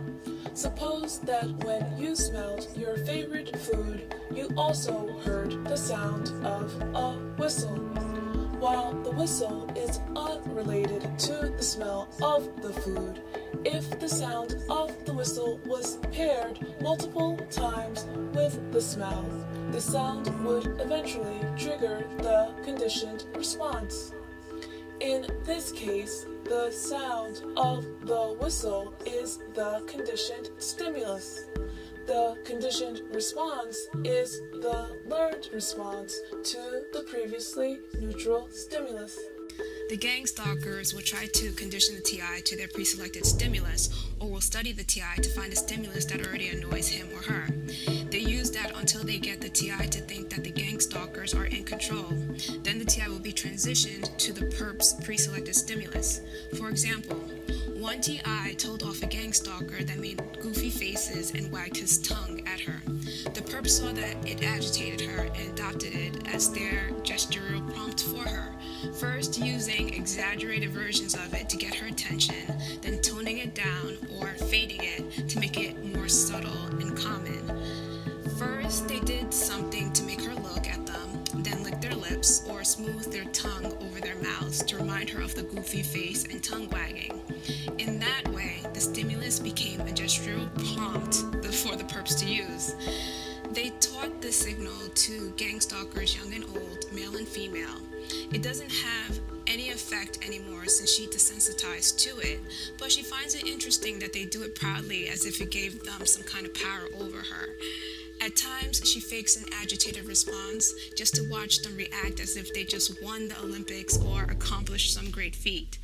Speaker 3: Suppose that when you smelled your favorite food, you also heard the sound of a whistle. While the whistle is unrelated to the smell of the food, if the sound of the whistle was paired multiple times with the smell, the sound would eventually trigger the conditioned response. In this case, the sound of the whistle is the conditioned stimulus. The conditioned response is the learned response to the previously neutral stimulus.
Speaker 1: The gang stalkers will try to condition the TI to their pre-selected stimulus, or will study the TI to find a stimulus that already annoys him or her. They use that until they get the TI to think that the gang stalkers are in control. Then the TI will be transitioned to the perp's pre-selected stimulus. For example, one TI told off a gang stalker that made goofy faces and wagged his tongue at her. The perp saw that it agitated her and adopted it as their gestural prompt for her, first using exaggerated versions of it to get her attention, then toning it down or fading it to make it more subtle and common. First, they did something to make her look at them, then lick their lips or smooth their tongue over their mouths to remind her of the goofy face and tongue wagging. In that way, the stimulus became a gestural prompt for the perps to use. They taught the signal to gang stalkers, young and old, male and female. It doesn't have any effect anymore since she desensitized to it, but she finds it interesting that they do it proudly as if it gave them some kind of power over her. At times, she fakes an agitated response just to watch them react as if they just won the Olympics or accomplished some great feat.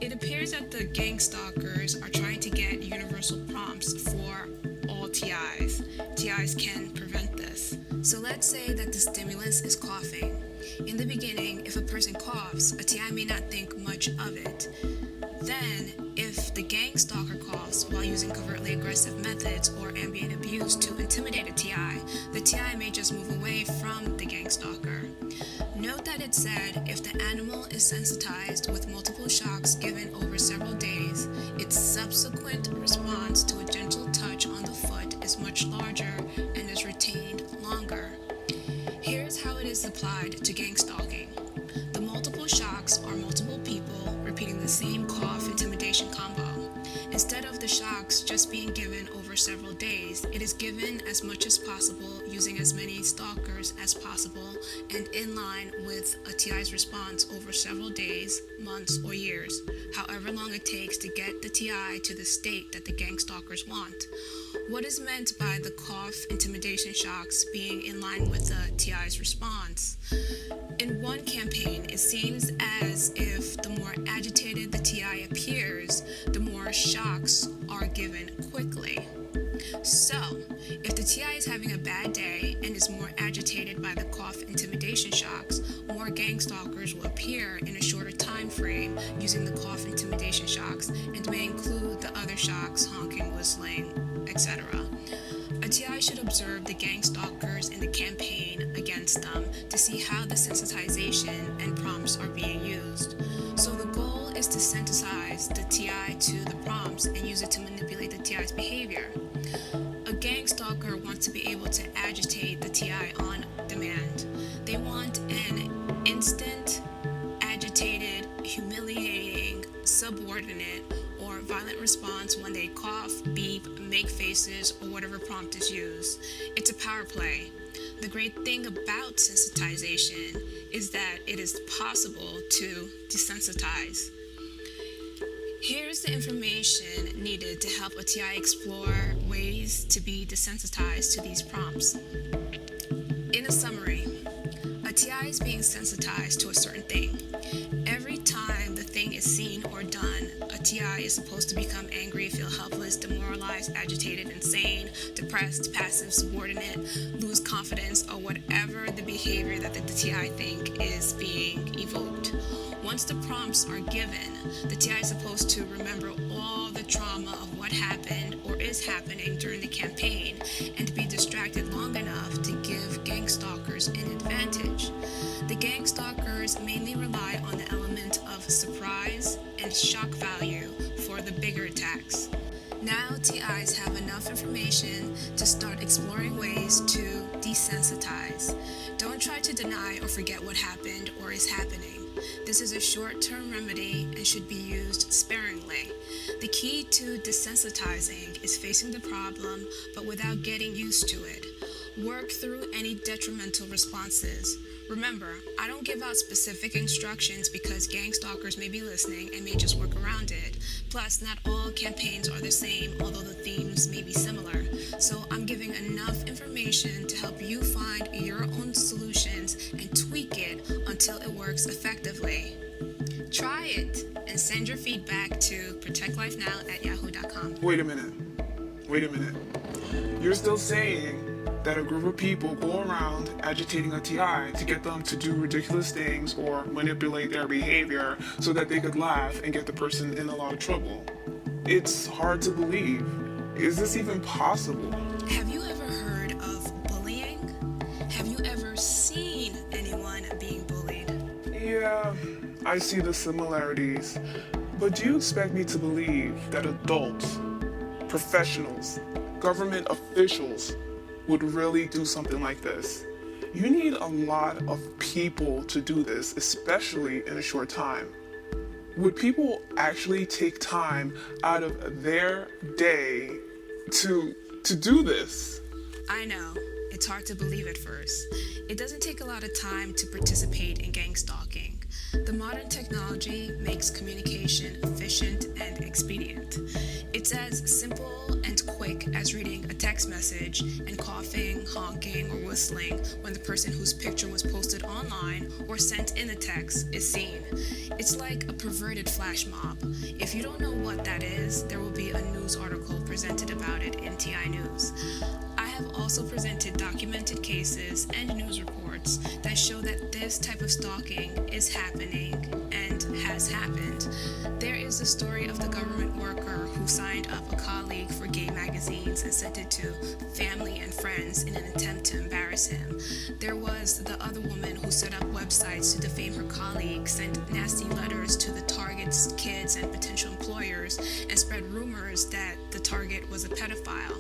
Speaker 1: It appears that the gang stalkers are trying to get universal prompts for all TIs. TIs can prevent this. So let's say that the stimulus is coughing. In the beginning, if a person coughs, a TI may not think much of it. Then, if the gang stalker coughs while using covertly aggressive methods or ambient abuse to intimidate a TI, the TI may just move away from the gang stalker. Note that it said if the animal is sensitized with multiple shocks given over several days, its subsequent response to a gentle touch on the foot is much larger and is retained longer. Here's how it is applied to gang stalking. The multiple shocks are multiple people repeating the same cough intimidation combo. Instead of the shocks just being given over several days, it is given as much as possible using as many stalkers as possible and in line with a TI's response over several days, months, or years, however long it takes to get the TI to the state that the gang stalkers want. What is meant by the cough intimidation shocks being in line with the TI's response? In one campaign, it seems as if the more agitated the TI appears, the more shocks are given quickly. So, if the TI is having a bad day and is more agitated by the cough intimidation shocks, more gang stalkers will appear in a shorter time frame using the cough intimidation shocks and may include the other shocks, honking, whistling, etc. A TI should observe the gang stalkers in the campaign against them to see how the sensitization and prompts are being used. So the goal is to sensitize the TI to the prompts and use it to manipulate the TI's behavior. A gang stalker wants to be able to agitate the TI on demand. They want an instant, agitated, humiliating, subordinate, or violent response when they cough, beep, make faces, or whatever prompt is used. It's a power play. The great thing about sensitization is that it is possible to desensitize. Here's the information needed to help a TI explore ways to be desensitized to these prompts. In a summary, a TI is being sensitized to a certain thing. Every time the thing is seen or done, a TI is supposed to become angry, feel helpless, demoralized, agitated, insane, depressed, passive, subordinate, lose confidence, or whatever the behavior that the TI think is being evoked. Once the prompts are given, the TI is supposed to remember all the trauma of what happened or is happening during the campaign and to be distracted long enough to give gang stalkers an advantage. The gang stalkers mainly rely on the element of surprise and shock value for the bigger attacks. Now TIs have enough information to start exploring ways to desensitize. Don't try to deny or forget what happened or is happening. This is a short-term remedy and should be used sparingly. The key to desensitizing is facing the problem, but without getting used to it. Work through any detrimental responses. Remember, I don't give out specific instructions because gang stalkers may be listening and may just work around it. Plus, not all campaigns are the same, although the themes may be similar. So I'm giving enough information to help you find your own solutions and tweak it until it works effectively. Try it and send your feedback to ProtectLifeNow@yahoo.com.
Speaker 2: Wait a minute. You're still saying that a group of people go around agitating a TI to get them to do ridiculous things or manipulate their behavior so that they could laugh and get the person in a lot of trouble. It's hard to believe. Is this even possible?
Speaker 1: Have you ever heard of bullying? Have you ever seen anyone being bullied?
Speaker 2: Yeah, I see the similarities. But do you expect me to believe that adults, professionals, government officials would really do something like this? You need a lot of people to do this, especially in a short time. Would people actually take time out of their day to do this?
Speaker 1: I know, it's hard to believe at first. It doesn't take a lot of time to participate in gang stalking. The modern technology makes communication efficient and expedient. It's as simple and quick as reading a text message and coughing, honking, or whistling when the person whose picture was posted online or sent in a text is seen. It's like a perverted flash mob. If you don't know what that is, there will be a news article presented about it in TI News. I have also presented documented cases and news reports that show that this type of stalking is happening and has happened. There is the story of the government worker who signed up a colleague for gay magazines and sent it to family and friends in an attempt to embarrass him. There was the other woman who set up websites to defame her colleague, sent nasty letters to the target's kids and potential employers, and spread rumors that the target was a pedophile.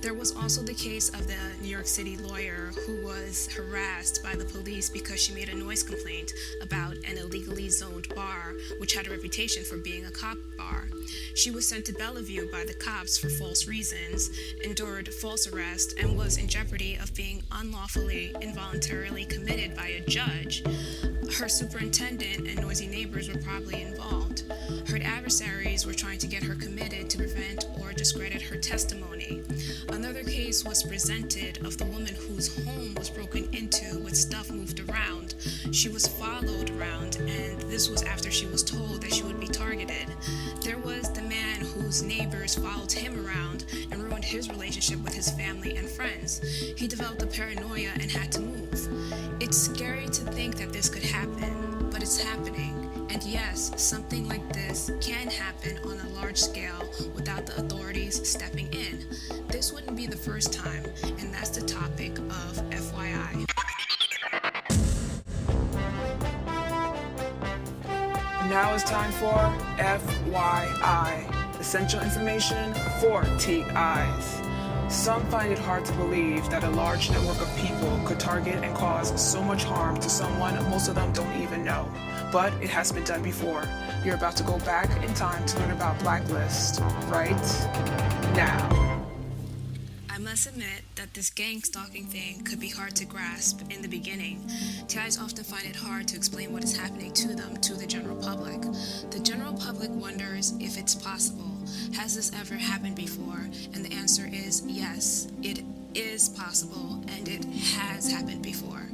Speaker 1: There was also the case of the New York City lawyer who was harassed by the police because she made a noise complaint about an illegally zoned bar, which had a reputation for being a cop bar. She was sent to Bellevue by the cops for false reasons, endured false arrest, and was in jeopardy of being unlawfully, involuntarily committed by a judge. Her superintendent and noisy neighbors were probably involved. Her adversaries were trying to get her committed to prevent or discredit her testimony. Another case was presented of the woman whose home was broken into with stuff moved around. She was followed around, and this was after she was told that she would be targeted. There was the man whose neighbors followed him around and ruined his relationship with his family and friends. He developed a paranoia and had to move. It's scary to think that this could happen, but it's happening. And yes, something like this can happen on a large scale without the authorities stepping in. This wouldn't be the first time, and that's the topic of FYI.
Speaker 2: Now it's time for FYI, essential information for TIs.
Speaker 3: Some find it hard to believe that a large network of people could target and cause so much harm to someone most of them don't even know. But it has been done before. You're about to go back in time to learn about Blacklists right now.
Speaker 1: I must admit that this gang stalking thing could be hard to grasp in the beginning. TIs often find it hard to explain what is happening to them to the general public. The general public wonders if it's possible. Has this ever happened before? And the answer is yes, it is possible and it has happened before.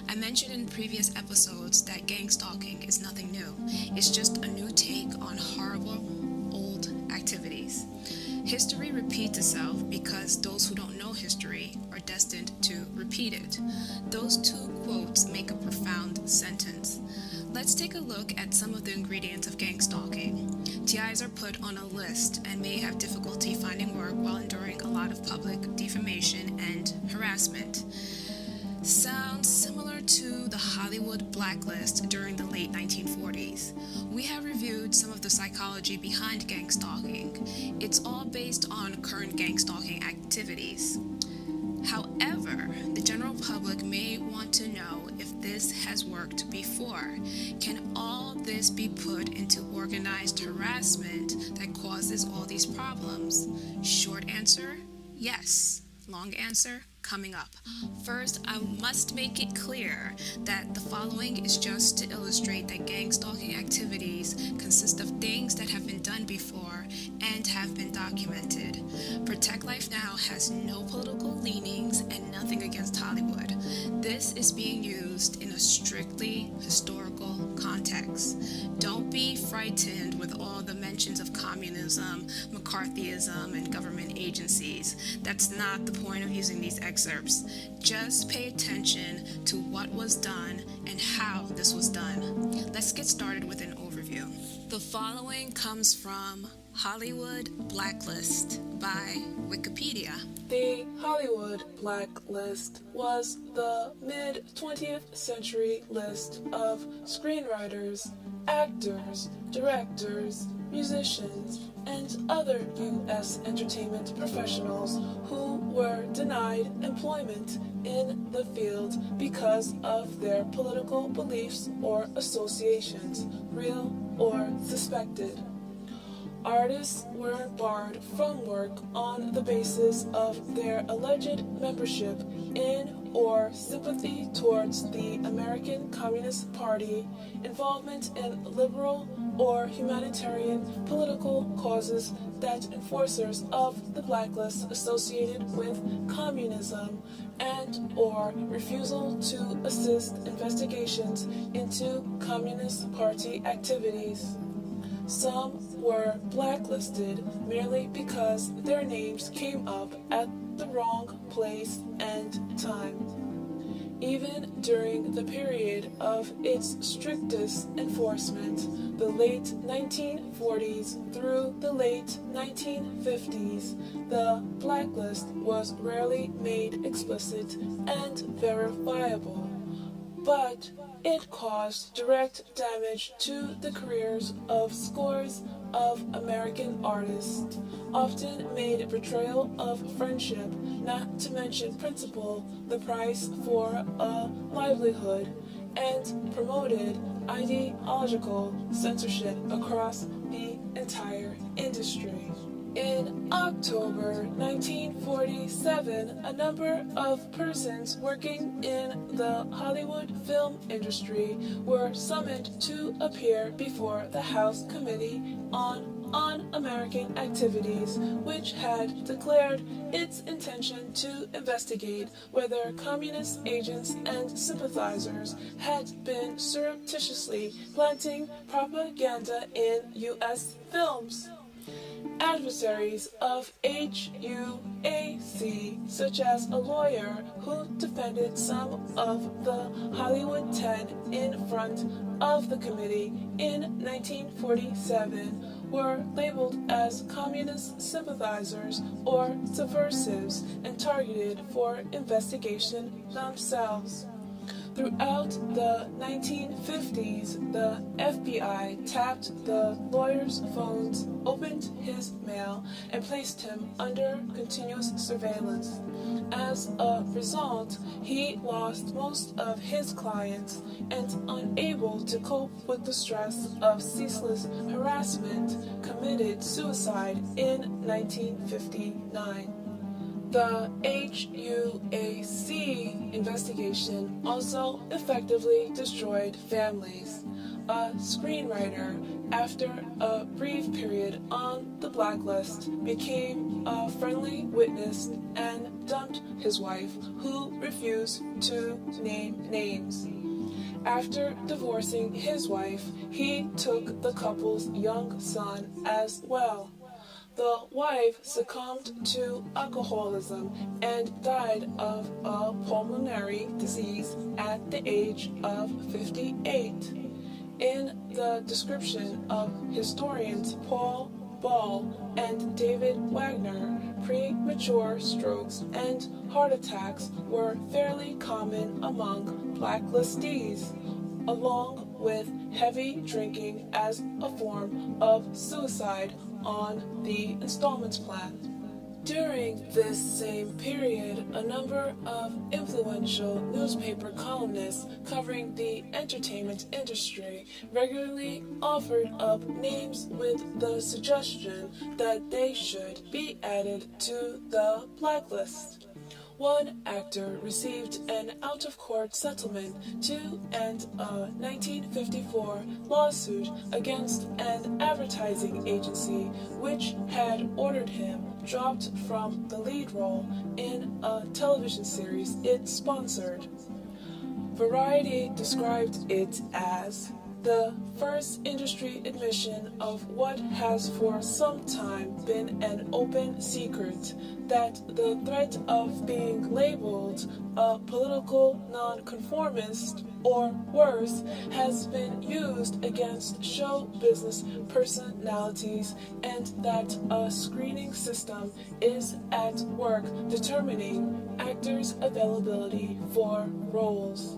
Speaker 1: I mentioned in previous episodes that gang stalking is nothing new. It's just a new take on horrible old activities. History repeats itself because those who don't know history are destined to repeat it. Those two quotes make a profound sentence. Let's take a look at some of the ingredients of gang stalking. TIs are put on a list and may have difficulty finding work while enduring a lot of public defamation and harassment. Sounds similar to the Hollywood blacklist during the late 1940s. We have reviewed some of the psychology behind gang stalking. It's all based on current gang stalking activities. However, the general public may want to know if this has worked before. Can all this be put into organized harassment that causes all these problems? Short answer, yes. Long answer, coming up. First, I must make it clear that the following is just to illustrate that gang stalking activities consist of things that have been done before and have been documented. Protect Life Now has no political leanings and nothing against Hollywood. This is being used in a strictly historical context. Don't be frightened with all the mentions of communism, McCarthyism, and government agencies. That's not the point of using these excerpts. Just pay attention to what was done and how this was done. Let's get started with an overview. The following comes from Hollywood Blacklist by Wikipedia.
Speaker 3: The Hollywood Blacklist was the mid-20th century list of screenwriters, actors, directors, musicians, and other U.S. entertainment professionals who were denied employment in the field because of their political beliefs or associations, real or suspected. Artists were barred from work on the basis of their alleged membership in or sympathy towards the American Communist Party, involvement in liberal or humanitarian political causes that enforcers of the blacklist associated with communism, and or refusal to assist investigations into Communist Party activities. Some were blacklisted merely because their names came up at the wrong place and time. Even during the period of its strictest enforcement, the late 1940s through the late 1950s, the blacklist was rarely made explicit and verifiable, but it caused direct damage to the careers of scores of American artists, often made betrayal of friendship, not to mention principle, the price for a livelihood, and promoted ideological censorship across the entire industry. In October 1947, a number of persons working in the Hollywood film industry were summoned to appear before the House Committee on Un-American Activities, which had declared its intention to investigate whether communist agents and sympathizers had been surreptitiously planting propaganda in U.S. films. Adversaries of HUAC, such as a lawyer who defended some of the Hollywood 10 in front of the committee in 1947, were labeled as communist sympathizers or subversives and targeted for investigation themselves. Throughout the 1950s, the FBI tapped the lawyer's phones, opened his mail, and placed him under continuous surveillance. As a result, he lost most of his clients and, unable to cope with the stress of ceaseless harassment, committed suicide in 1959. The HUAC investigation also effectively destroyed families. A screenwriter, after a brief period on the blacklist, became a friendly witness and dumped his wife, who refused to name names. After divorcing his wife, he took the couple's young son as well. The wife succumbed to alcoholism and died of a pulmonary disease at the age of 58. In the description of historians Paul Ball and David Wagner, premature strokes and heart attacks were fairly common among blacklistees, along with heavy drinking as a form of suicide on the installment plan. During this same period, a number of influential newspaper columnists covering the entertainment industry regularly offered up names with the suggestion that they should be added to the blacklist. One actor received an out-of-court settlement to end a 1954 lawsuit against an advertising agency which had ordered him dropped from the lead role in a television series it sponsored. Variety described it as the first industry admission of what has for some time been an open secret, that the threat of being labeled a political nonconformist, or worse, has been used against show business personalities, and that a screening system is at work determining actors' availability for roles.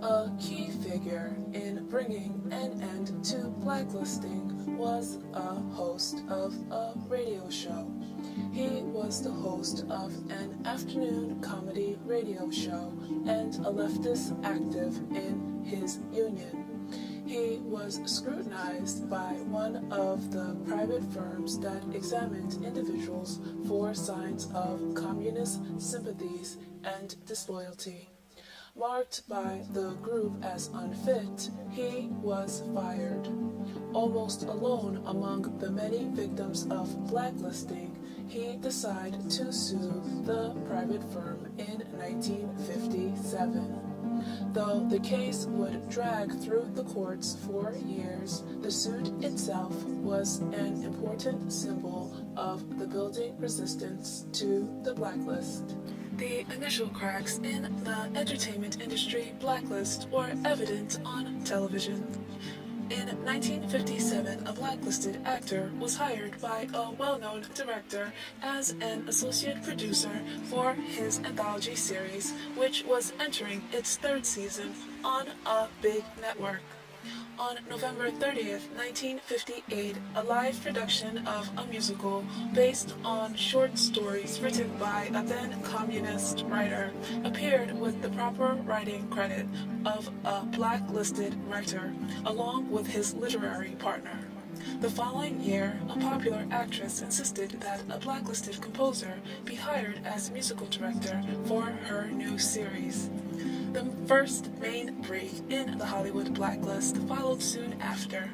Speaker 3: A key figure in bringing an end to blacklisting was a host of a radio show. He was the host of an afternoon comedy radio show and a leftist active in his union. He was scrutinized by one of the private firms that examined individuals for signs of communist sympathies and disloyalty. Marked by the group as unfit, he was fired. Almost alone among the many victims of blacklisting, he decided to sue the private firm in 1957. Though the case would drag through the courts for years, the suit itself was an important symbol of the building resistance to the blacklist. The initial cracks in the entertainment industry blacklist were evident on television. In 1957, a blacklisted actor was hired by a well-known director as an associate producer for his anthology series, which was entering its third season on a big network. On November 30th, 1958, a live production of a musical based on short stories written by a then-communist writer appeared with the proper writing credit of a blacklisted writer, along with his literary partner. The following year, a popular actress insisted that a blacklisted composer be hired as musical director for her new series. The first main break in the Hollywood blacklist followed soon after.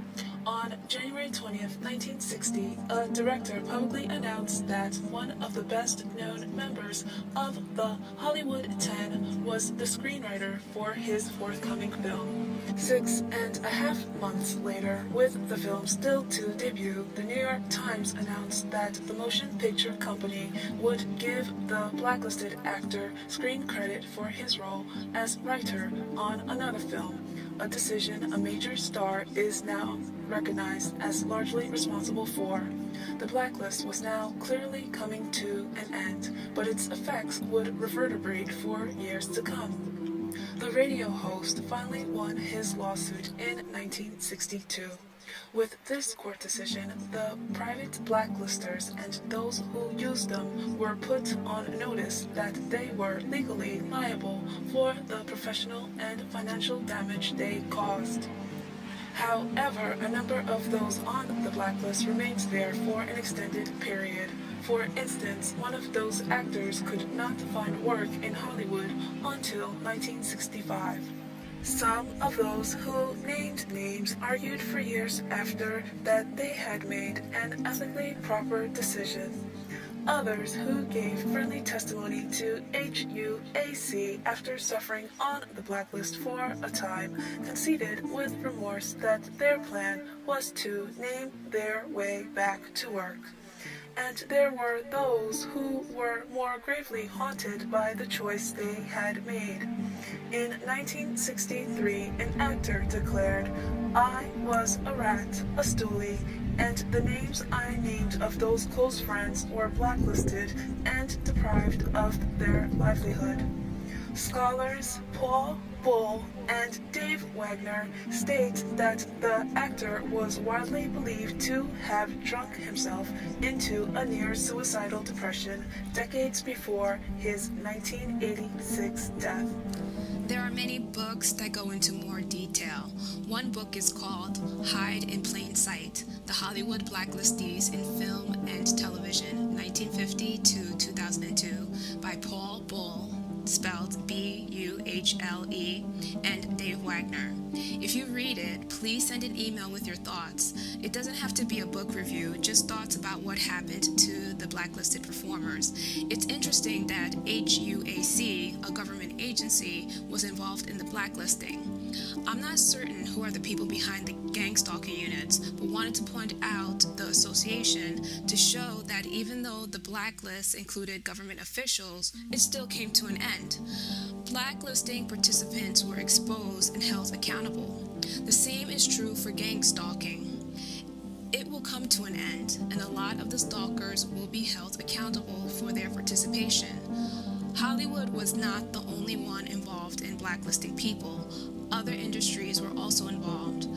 Speaker 3: On January 20th, 1960, a director publicly announced that one of the best-known members of the Hollywood 10 was the screenwriter for his forthcoming film. 6.5 months later, with the film still to debut, the New York Times announced that the motion picture company would give the blacklisted actor screen credit for his role as writer on another film, a decision a major star is now recognized as largely responsible for. The blacklist was now clearly coming to an end, but its effects would reverberate for years to come. The radio host finally won his lawsuit in 1962. With this court decision, the private blacklisters and those who used them were put on notice that they were legally liable for the professional and financial damage they caused. However, a number of those on the blacklist remained there for an extended period. For instance, one of those actors could not find work in Hollywood until 1965. Some of those who named names argued for years after that they had made an ethically proper decision. Others who gave friendly testimony to HUAC after suffering on the blacklist for a time conceded with remorse that their plan was to name their way back to work. And there were those who were more gravely haunted by the choice they had made. In 1963, an actor declared, "I was a rat, a stoolie, and the names I named of those close friends were blacklisted and deprived of their livelihood." Scholars Paul Bull and Dave Wagner state that the actor was widely believed to have drunk himself into a near-suicidal depression decades before his 1986 death.
Speaker 1: There are many books that go into more detail. One book is called Hide in Plain Sight, The Hollywood Blacklistees in Film and Television, 1950 to 2002, by Paul Bull, spelled B-U-H-L-E, and Dave Wagner. If you read it, please send an email with your thoughts. It doesn't have to be a book review, just thoughts about what happened to the blacklisted performers. It's interesting that HUAC, a government agency, was involved in the blacklisting. I'm not certain who are the people behind the gang stalking units, but wanted to point out the association to show that even though the blacklist included government officials, it still came to an end. Blacklisting participants were exposed and held accountable. The same is true for gang stalking. It will come to an end, and a lot of the stalkers will be held accountable for their participation. Hollywood was not the only one involved in blacklisting people. Other industries were also involved.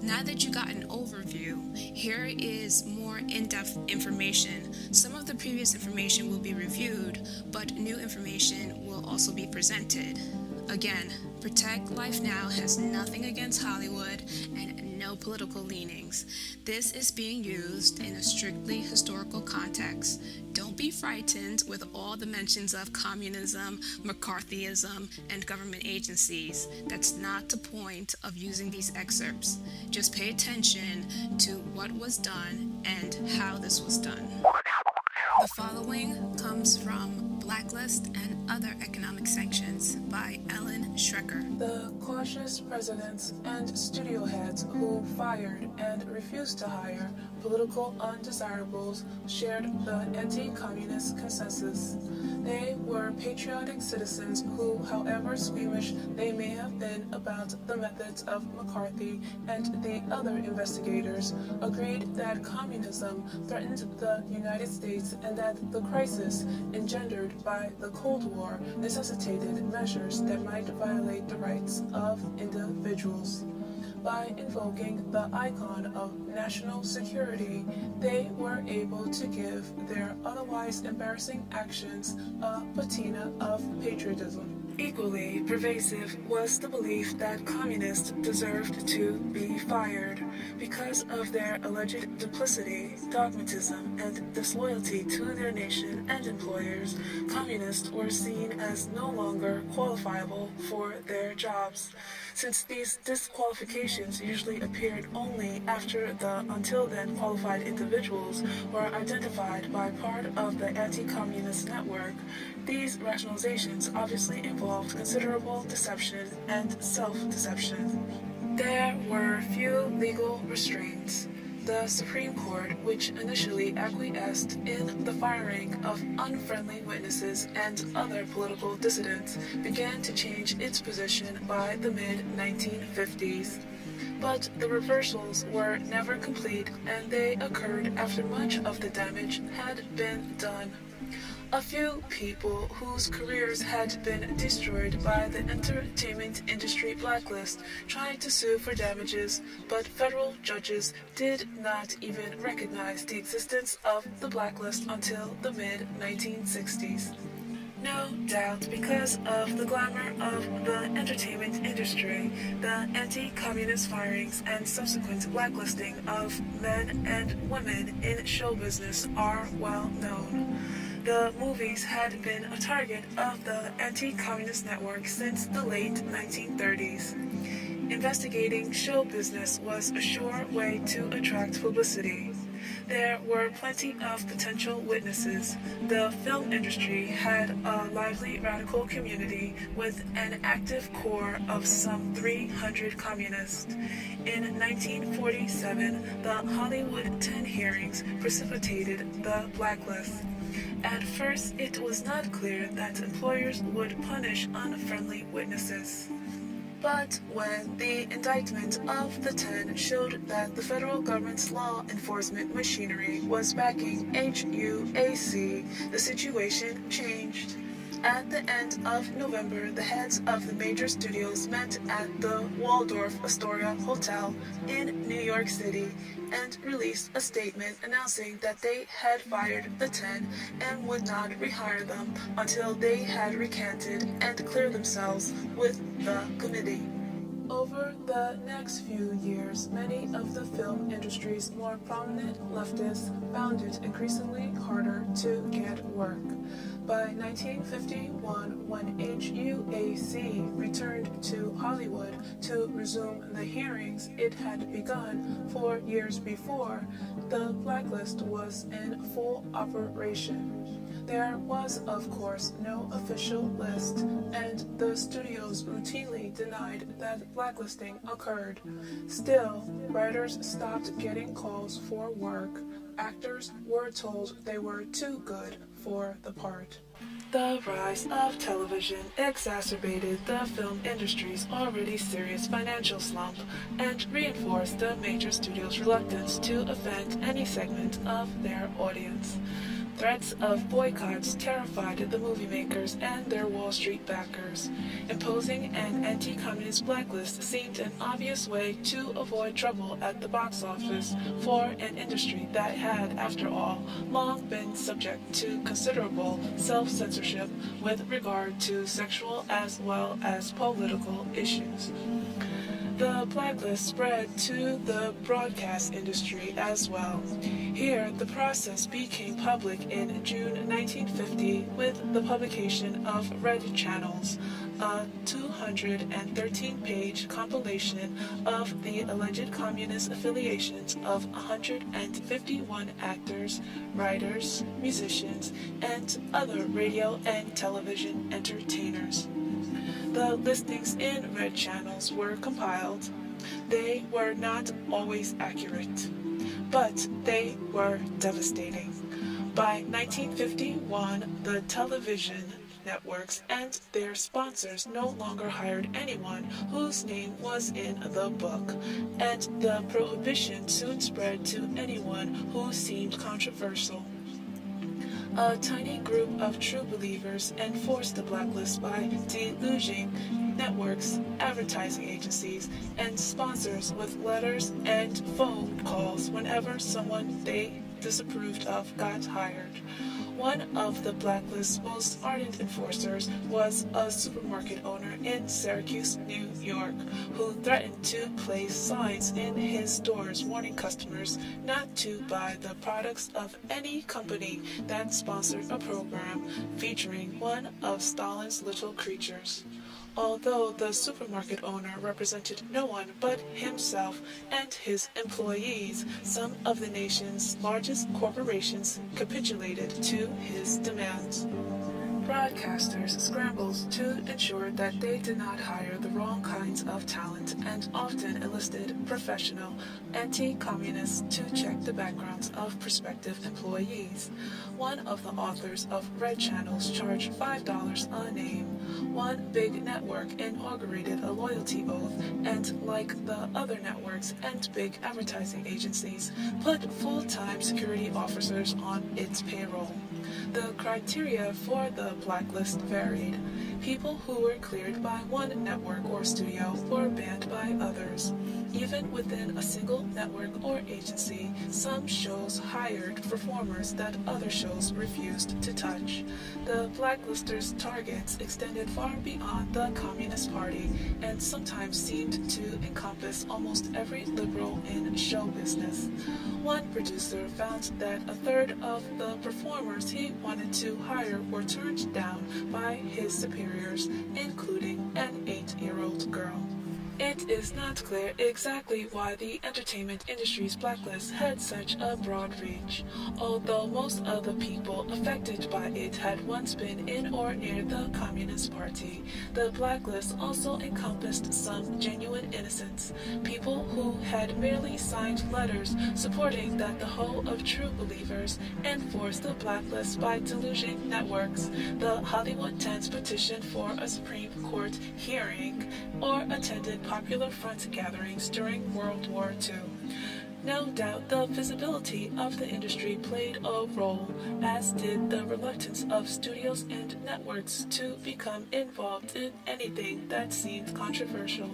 Speaker 1: Now that you got an overview, here is more in-depth information. Some of the previous information will be reviewed, but new information will also be presented. Again, ProtectLifeNow has nothing against Hollywood and no political leanings. This is being used in a strictly historical context. Don't be frightened with all the mentions of communism, McCarthyism, and government agencies. That's not the point of using these excerpts. Just pay attention to what was done and how this was done. The following comes from Blacklist and Other Economic Sanctions by Ellen Schrecker.
Speaker 3: The cautious presidents and studio heads who fired and refused to hire political undesirables shared the anti-communist consensus. They were patriotic citizens who, however squeamish they may have been about the methods of McCarthy and the other investigators, agreed that communism threatened the United States and that the crisis engendered by the Cold War necessitated measures that might violate the rights of individuals. By invoking the icon of national security, they were able to give their otherwise embarrassing actions a patina of patriotism. Equally pervasive was the belief that communists deserved to be fired because of their alleged duplicity, dogmatism, and disloyalty to their nation and employers. Communists were seen as no longer qualifiable for their jobs. Since these disqualifications usually appeared only after the until then qualified individuals were identified by part of the anti-communist network, these rationalizations obviously involved considerable deception and self-deception. There were few legal restraints. The Supreme Court, which initially acquiesced in the firing of unfriendly witnesses and other political dissidents, began to change its position by the mid-1950s. But the reversals were never complete, and they occurred after much of the damage had been done. A few people whose careers had been destroyed by the entertainment industry blacklist tried to sue for damages, but federal judges did not even recognize the existence of the blacklist until the mid-1960s. No doubt because of the glamour of the entertainment industry, the anti-communist firings and subsequent blacklisting of men and women in show business are well known. The movies had been a target of the anti-communist network since the late 1930s. Investigating show business was a sure way to attract publicity. There were plenty of potential witnesses. The film industry had a lively radical community with an active core of some 300 communists. In 1947, the Hollywood 10 hearings precipitated the blacklist. At first, it was not clear that employers would punish unfriendly witnesses. But when the indictment of the 10 showed that the federal government's law enforcement machinery was backing HUAC, the situation changed. At the end of November, the heads of the major studios met at the Waldorf Astoria Hotel in New York City and released a statement announcing that they had fired the 10 and would not rehire them until they had recanted and cleared themselves with the committee. Over the next few years, many of the film industry's more prominent leftists found it increasingly harder to get work. By 1951, when HUAC returned to Hollywood to resume the hearings it had begun 4 years before, the blacklist was in full operation. There was, of course, no official list, and the studios routinely denied that blacklisting occurred. Still, writers stopped getting calls for work. Actors were told they were too good for the part. The rise of television exacerbated the film industry's already serious financial slump and reinforced the major studios' reluctance to offend any segment of their audience. Threats of boycotts terrified the movie makers and their Wall Street backers. Imposing an anti-communist blacklist seemed an obvious way to avoid trouble at the box office for an industry that had, after all, long been subject to considerable self-censorship with regard to sexual as well as political issues. The blacklist spread to the broadcast industry as well. Here, the process became public in June 1950 with the publication of Red Channels, a 213-page compilation of the alleged communist affiliations of 151 actors, writers, musicians, and other radio and television entertainers. The listings in Red Channels were compiled. They were not always accurate, but they were devastating. By 1951, the television networks and their sponsors no longer hired anyone whose name was in the book, and the prohibition soon spread to anyone who seemed controversial. A tiny group of true believers enforced the blacklist by deluging networks, advertising agencies, and sponsors with letters and phone calls whenever someone they disapproved of got hired. One of the blacklist's most ardent enforcers was a supermarket owner in Syracuse, New York, who threatened to place signs in his stores warning customers not to buy the products of any company that sponsored a program featuring one of Stalin's little creatures. Although the supermarket owner represented no one but himself and his employees, some of the nation's largest corporations capitulated to his demands. Broadcasters scrambled to ensure that they did not hire the wrong kinds of talent and often enlisted professional anti-communists to check the backgrounds of prospective employees. One of the authors of Red Channels charged $5 a name. One big network inaugurated a loyalty oath and, like the other networks and big advertising agencies, put full-time security officers on its payroll. The criteria for the blacklist varied. People who were cleared by one network or studio were banned by others. Even within a single network or agency, some shows hired performers that other shows refused to touch. The blacklisters' targets extended far beyond the Communist Party and sometimes seemed to encompass almost every liberal in show business. One producer found that a third of the performers he wanted to hire were turned down by his superiors, including an 8-year-old girl. It is not clear exactly why the entertainment industry's blacklist had such a broad reach, although most of the people affected by it had once been in or near the Communist Party. The blacklist also encompassed some genuine innocents, people who had merely signed letters supporting that the whole of true believers enforced the blacklist by deluging networks, the Hollywood 10's petition for a Supreme Court hearing, or attended popular front gatherings during World War II. No doubt the visibility of the industry played a role, as did the reluctance of studios and networks to become involved in anything that seemed controversial.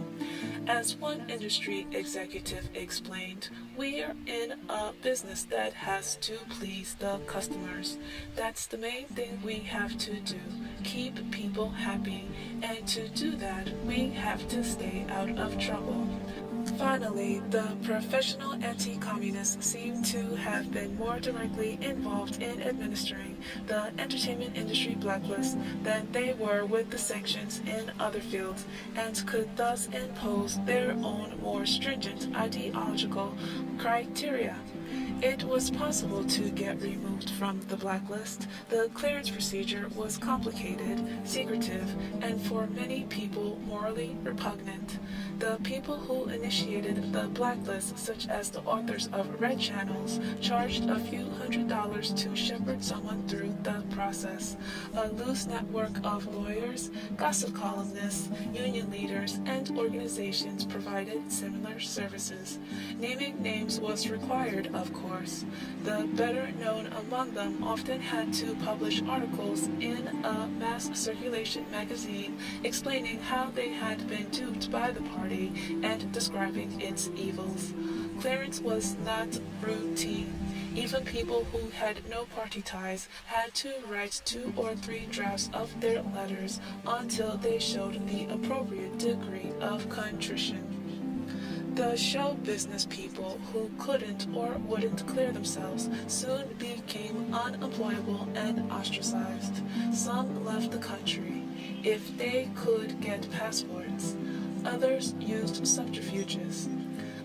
Speaker 3: As one industry executive explained, "We're in a business that has to please the customers. That's the main thing we have to do, keep people happy, and to do that, we have to stay out of trouble." Finally, the professional anti-communists seem to have been more directly involved in administering the entertainment industry blacklist than they were with the sanctions in other fields, and could thus impose their own more stringent ideological criteria. It was possible to get removed from the blacklist. The clearance procedure was complicated, secretive, and for many people morally repugnant. The people who initiated the blacklist, such as the authors of Red Channels, charged a few $100s to shepherd someone through the process. A loose network of lawyers, gossip columnists, union leaders, and organizations provided similar services. Naming names was required, of course. The better known among them often had to publish articles in a mass circulation magazine explaining how they had been duped by the party and describing its evils. Clearance was not routine. Even people who had no party ties had to write 2 or 3 drafts of their letters until they showed the appropriate degree of contrition. The show business people who couldn't or wouldn't clear themselves soon became unemployable and ostracized. Some left the country, if they could get passports. Others used subterfuges.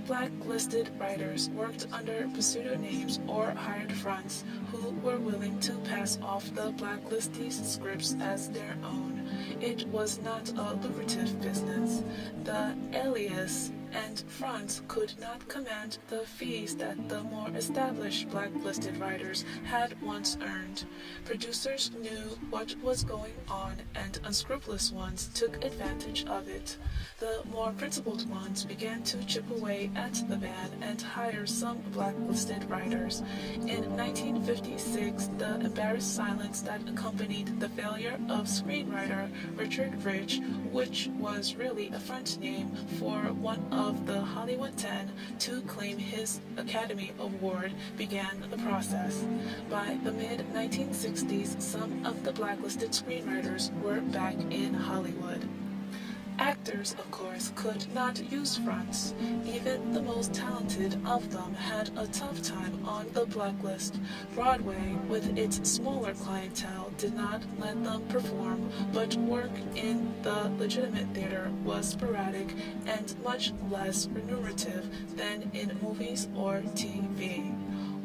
Speaker 3: Blacklisted writers worked under pseudonyms or hired fronts who were willing to pass off the blacklistees' scripts as their own. It was not a lucrative business. The alias and fronts could not command the fees that the more established blacklisted writers had once earned. Producers knew what was going on, and unscrupulous ones took advantage of it. The more principled ones began to chip away at the ban and hire some blacklisted writers. In 1956, the embarrassed silence that accompanied the failure of screenwriter Richard Rich, which was really a front name for one of the Hollywood 10 to claim his Academy Award, began the process. By the mid-1960s, some of the blacklisted screenwriters were back in Hollywood. Actors, of course, could not use fronts. Even the most talented of them had a tough time on the blacklist. Broadway, with its smaller clientele, did not let them perform, but work in the legitimate theater was sporadic and much less remunerative than in movies or TV.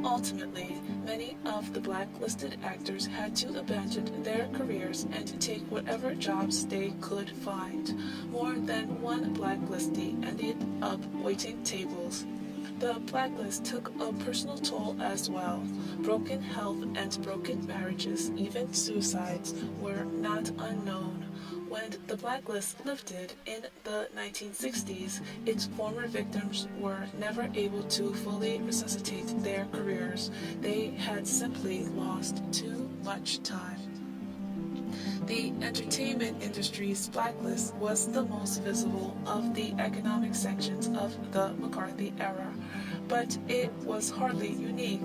Speaker 3: Ultimately, many of the blacklisted actors had to abandon their careers and take whatever jobs they could find. More than one blacklistee ended up waiting tables. The blacklist took a personal toll as well. Broken health and broken marriages, even suicides, were not unknown. When the blacklist lifted in the 1960s, its former victims were never able to fully resuscitate their careers. They had simply lost too much time. The entertainment industry's blacklist was the most visible of the economic sanctions of the McCarthy era, but it was hardly unique.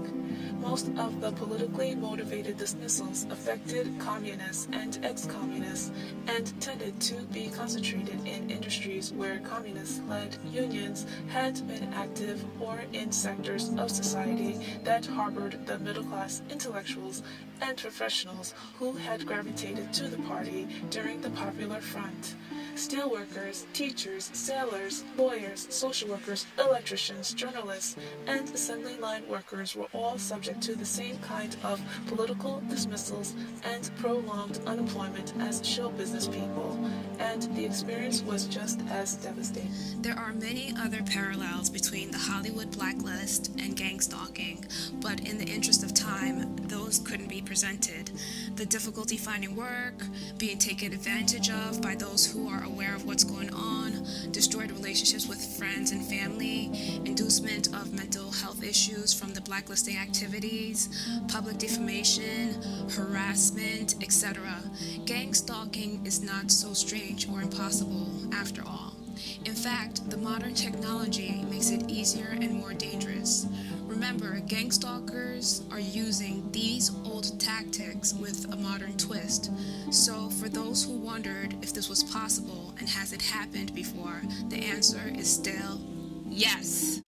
Speaker 3: Most of the politically motivated dismissals affected communists and ex-communists and tended to be concentrated in industries where communist-led unions had been active or in sectors of society that harbored the middle-class intellectuals and professionals who had gravitated to the party during the Popular Front. Steelworkers, teachers, sailors, lawyers, social workers, electricians, journalists, and assembly line workers were all subject to the same kind of political dismissals and prolonged unemployment as show business people, and the experience was just as devastating.
Speaker 1: There are many other parallels between the Hollywood blacklist and gang stalking, but in the interest of time, those couldn't be presented. The difficulty finding work, being taken advantage of by those who are aware of what's going on, destroyed relationships with friends and family, inducement of mental health issues from the blacklisting activities, public defamation, harassment, etc. Gang stalking is not so strange or impossible after all. In fact, the modern technology makes it easier and more dangerous. Remember, gang stalkers are using these old tactics with a modern twist. So for those who wondered if this was possible and has it happened before, the answer is still yes.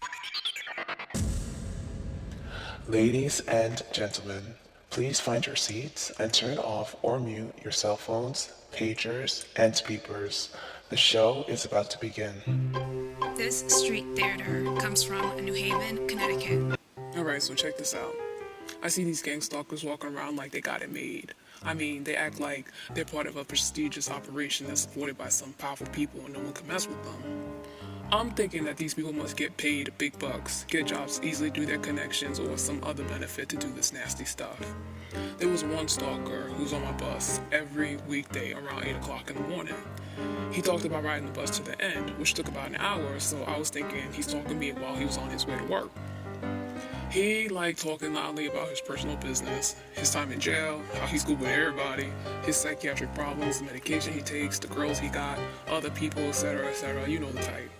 Speaker 2: Ladies and gentlemen, please find your seats and turn off or mute your cell phones, pagers, and beepers. The show is about to begin.
Speaker 1: This street theater comes from New Haven, Connecticut.
Speaker 2: Alright, so check this out. I see these gang stalkers walking around like they got it made. I mean, they act like they're part of a prestigious operation that's supported by some powerful people and no one can mess with them. I'm thinking that these people must get paid big bucks, get jobs easily through their connections or some other benefit to do this nasty stuff. There was one stalker who's on my bus every weekday around 8 o'clock in the morning. He talked about riding the bus to the end, which took about an hour, so I was thinking he's talking to me while he was on his way to work. He liked talking loudly about his personal business, his time in jail, how he's good with everybody, his psychiatric problems, the medication he takes, the girls he got, other people, etc., you know the type.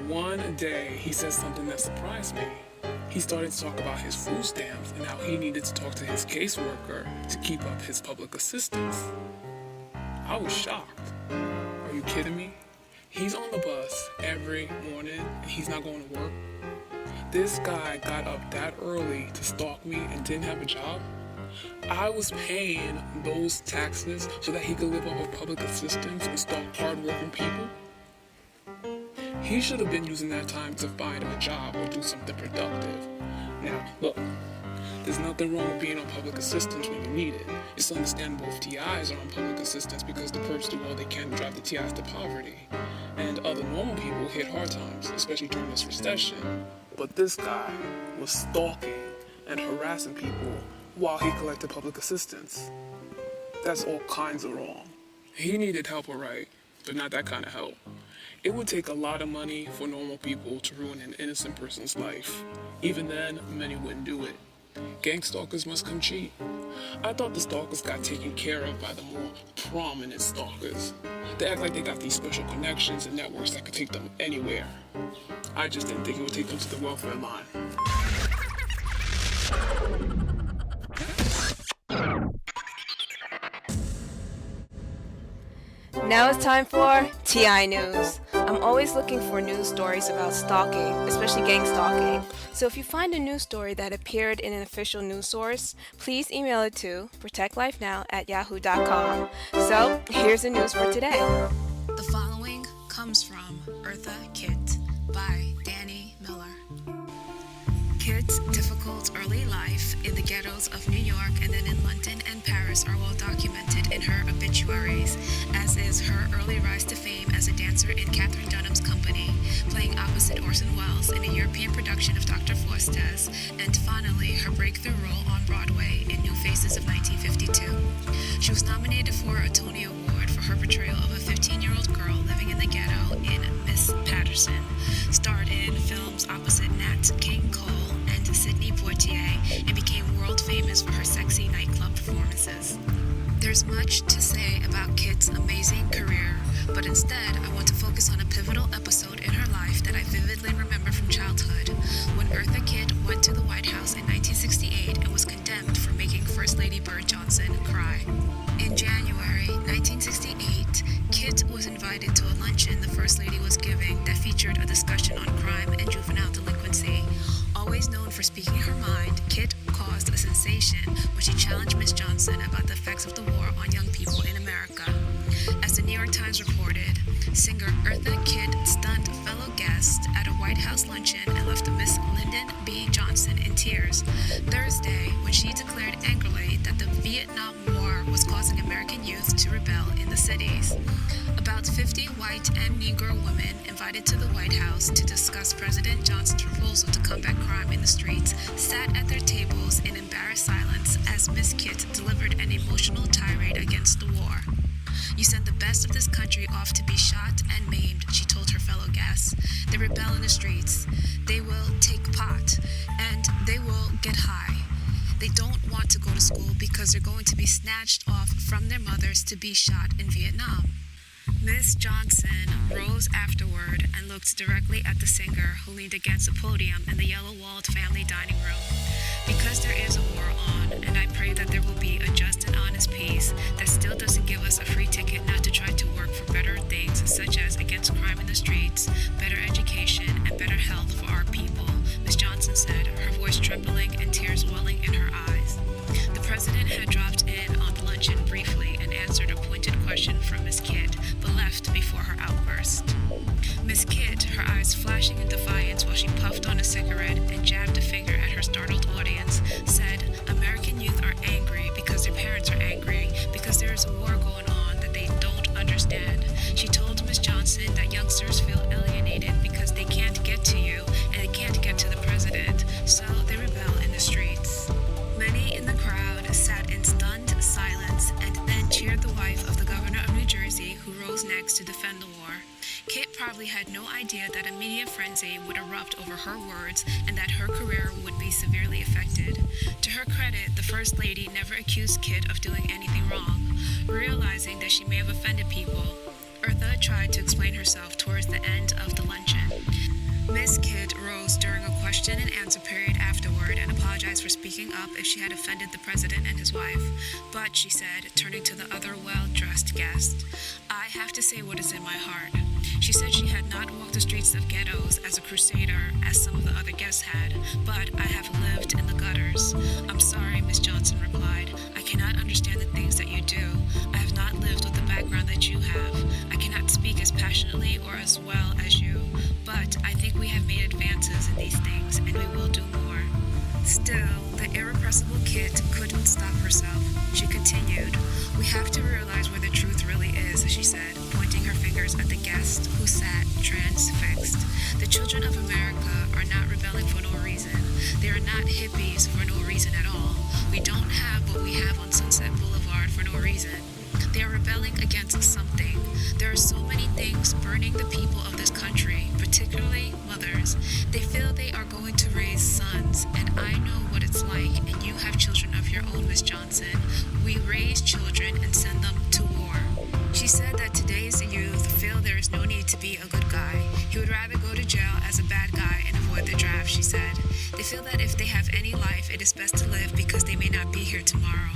Speaker 2: One day, he said something that surprised me. He started to talk about his food stamps and how he needed to talk to his caseworker to keep up his public assistance. I was shocked. Are you kidding me? He's on the bus every morning and he's not going to work. This guy got up that early to stalk me and didn't have a job. I was paying those taxes so that he could live off of public assistance and stalk hard-working people. He should have been using that time to find him a job or do something productive. Now, look, there's nothing wrong with being on public assistance when you need it. It's understandable if TIs are on public assistance because the perps do all they can to drive the TIs to poverty. And other normal people hit hard times, especially during this recession. But this guy was stalking and harassing people while he collected public assistance. That's all kinds of wrong. He needed help, alright, but not that kind of help. It would take a lot of money for normal people to ruin an innocent person's life. Even then, many wouldn't do it. Gang stalkers must come cheap. I thought the stalkers got taken care of by the more prominent stalkers. They act like they got these special connections and networks that could take them anywhere. I just didn't think it would take them to the welfare line.
Speaker 1: Now it's time for TI News. I'm always looking for news stories about stalking, especially gang stalking. So if you find a news story that appeared in an official news source, please email it to ProtectLifeNow@yahoo.com. So here's the news for today. The following comes from Eartha Kitt by Danny Miller. Kitt's difficult early life in the ghettos of New York and then in London and Paris are well documented in her obituaries, as is her early rise to fame as a dancer in Katherine Dunham's company, playing opposite Orson Welles in a European production of Dr. Faustus, and finally her breakthrough role on Broadway in New Faces of 1952. She was nominated for a Tony Award for her portrayal of a 15-year-old girl living in the ghetto in Miss Patterson, starred in films opposite Nat King Cole and Sidney Poitier, and became world famous for her sexy nightclub performances. There's much to say about Kit's amazing career, but instead I want to focus on a pivotal episode in her life that I vividly remember from childhood, when Eartha Kitt went to the White House in 1968 and was condemned for making First Lady Bird Johnson cry. In January 1968, Kitt was invited to a luncheon the First Lady was giving that featured a discussion on crime and juvenile delinquency. Always known for speaking her mind, Kitt caused a sensation when she challenged Miss Johnson about the effects of the war on young people in America. As the New York Times reported, singer Eartha Kitt stunned fellow guests at a White House luncheon and left Miss Lyndon B. Johnson in tears Thursday when she declared angrily that the Vietnam War was causing American youth to rebel in the cities. About 50 white and Negro women invited to the White House to discuss President Johnson's proposal to combat crime in the streets sat at their tables in embarrassed silence as Miss Kitt delivered an emotional tirade against the war. "You send the best of this country off to be shot and maimed," she told her fellow guests. "They rebel in the streets. They will take pot, and they will get high. They don't want to go to school because they're going to be snatched off from their mothers to be shot in Vietnam." Miss Johnson rose afterward and looked directly at the singer, who leaned against a podium in the yellow-walled family dining room. "Because there is a war on, and I pray that there will be a just and honest peace that still doesn't give us a free ticket not to try to work for better things, such as against crime in the streets, better education, and better health for our people," Miss Johnson said, her voice trembling and tears welling in her eyes. The president had dropped in on the luncheon briefly and answered a pointed question from Miss Kitt, but left before her outburst. Miss Kitt, her eyes flashing in defiance while she puffed on a cigarette and jabbed a finger at her startled audience, said, "American youth are angry because their parents are angry, because there is a war going on that they don't understand." She told Miss Johnson that youngsters feel alienated because they can't get to you and they can't get to the president, so they rebel in the streets. Many in the crowd sat in stunned silence and then cheered the wife of the governor of New Jersey, who rose next to defend the war. Kit probably had no idea that a media frenzy would erupt over her words and that her career would be severely affected. To her credit, the First Lady never accused Kit of doing anything wrong. Realizing that she may have offended people, Eartha tried to explain herself towards the end of the luncheon. Miss Kitt rose during a question and answer period afterward and apologized for speaking up if she had offended the president and his wife. But, she said, turning to the other well-dressed guest, "I have to say what is in my heart." She said she had not walked the streets of ghettos as a crusader, as some of the other guests had, but "I have lived in the gutters." "I'm sorry," Miss Johnson replied. "I cannot understand the things that you do. I have not lived with the background that you have. I cannot speak as passionately or as well as you. But I think we have made advances in these things, and we will do more." Still, the irrepressible Kit couldn't stop herself. She continued, "We have to realize where the truth really is," she said, pointing her fingers at the guest who sat transfixed. "The children of America are not rebelling for no reason. They are not hippies for no reason at all. We don't have what we have on Sunset Boulevard for no reason. They are rebelling against something. There are so many things burning the people of this country, particularly mothers. They feel they are going to raise sons, and I know what it's like, and you have children of your own, Miss Johnson. We raise children and send them to war." She said that today's youth feel there is no need to be a good guy. He would rather go to jail as a bad guy and avoid the draft, she said. They feel that if they have any life, it is best to live because they may not be here tomorrow.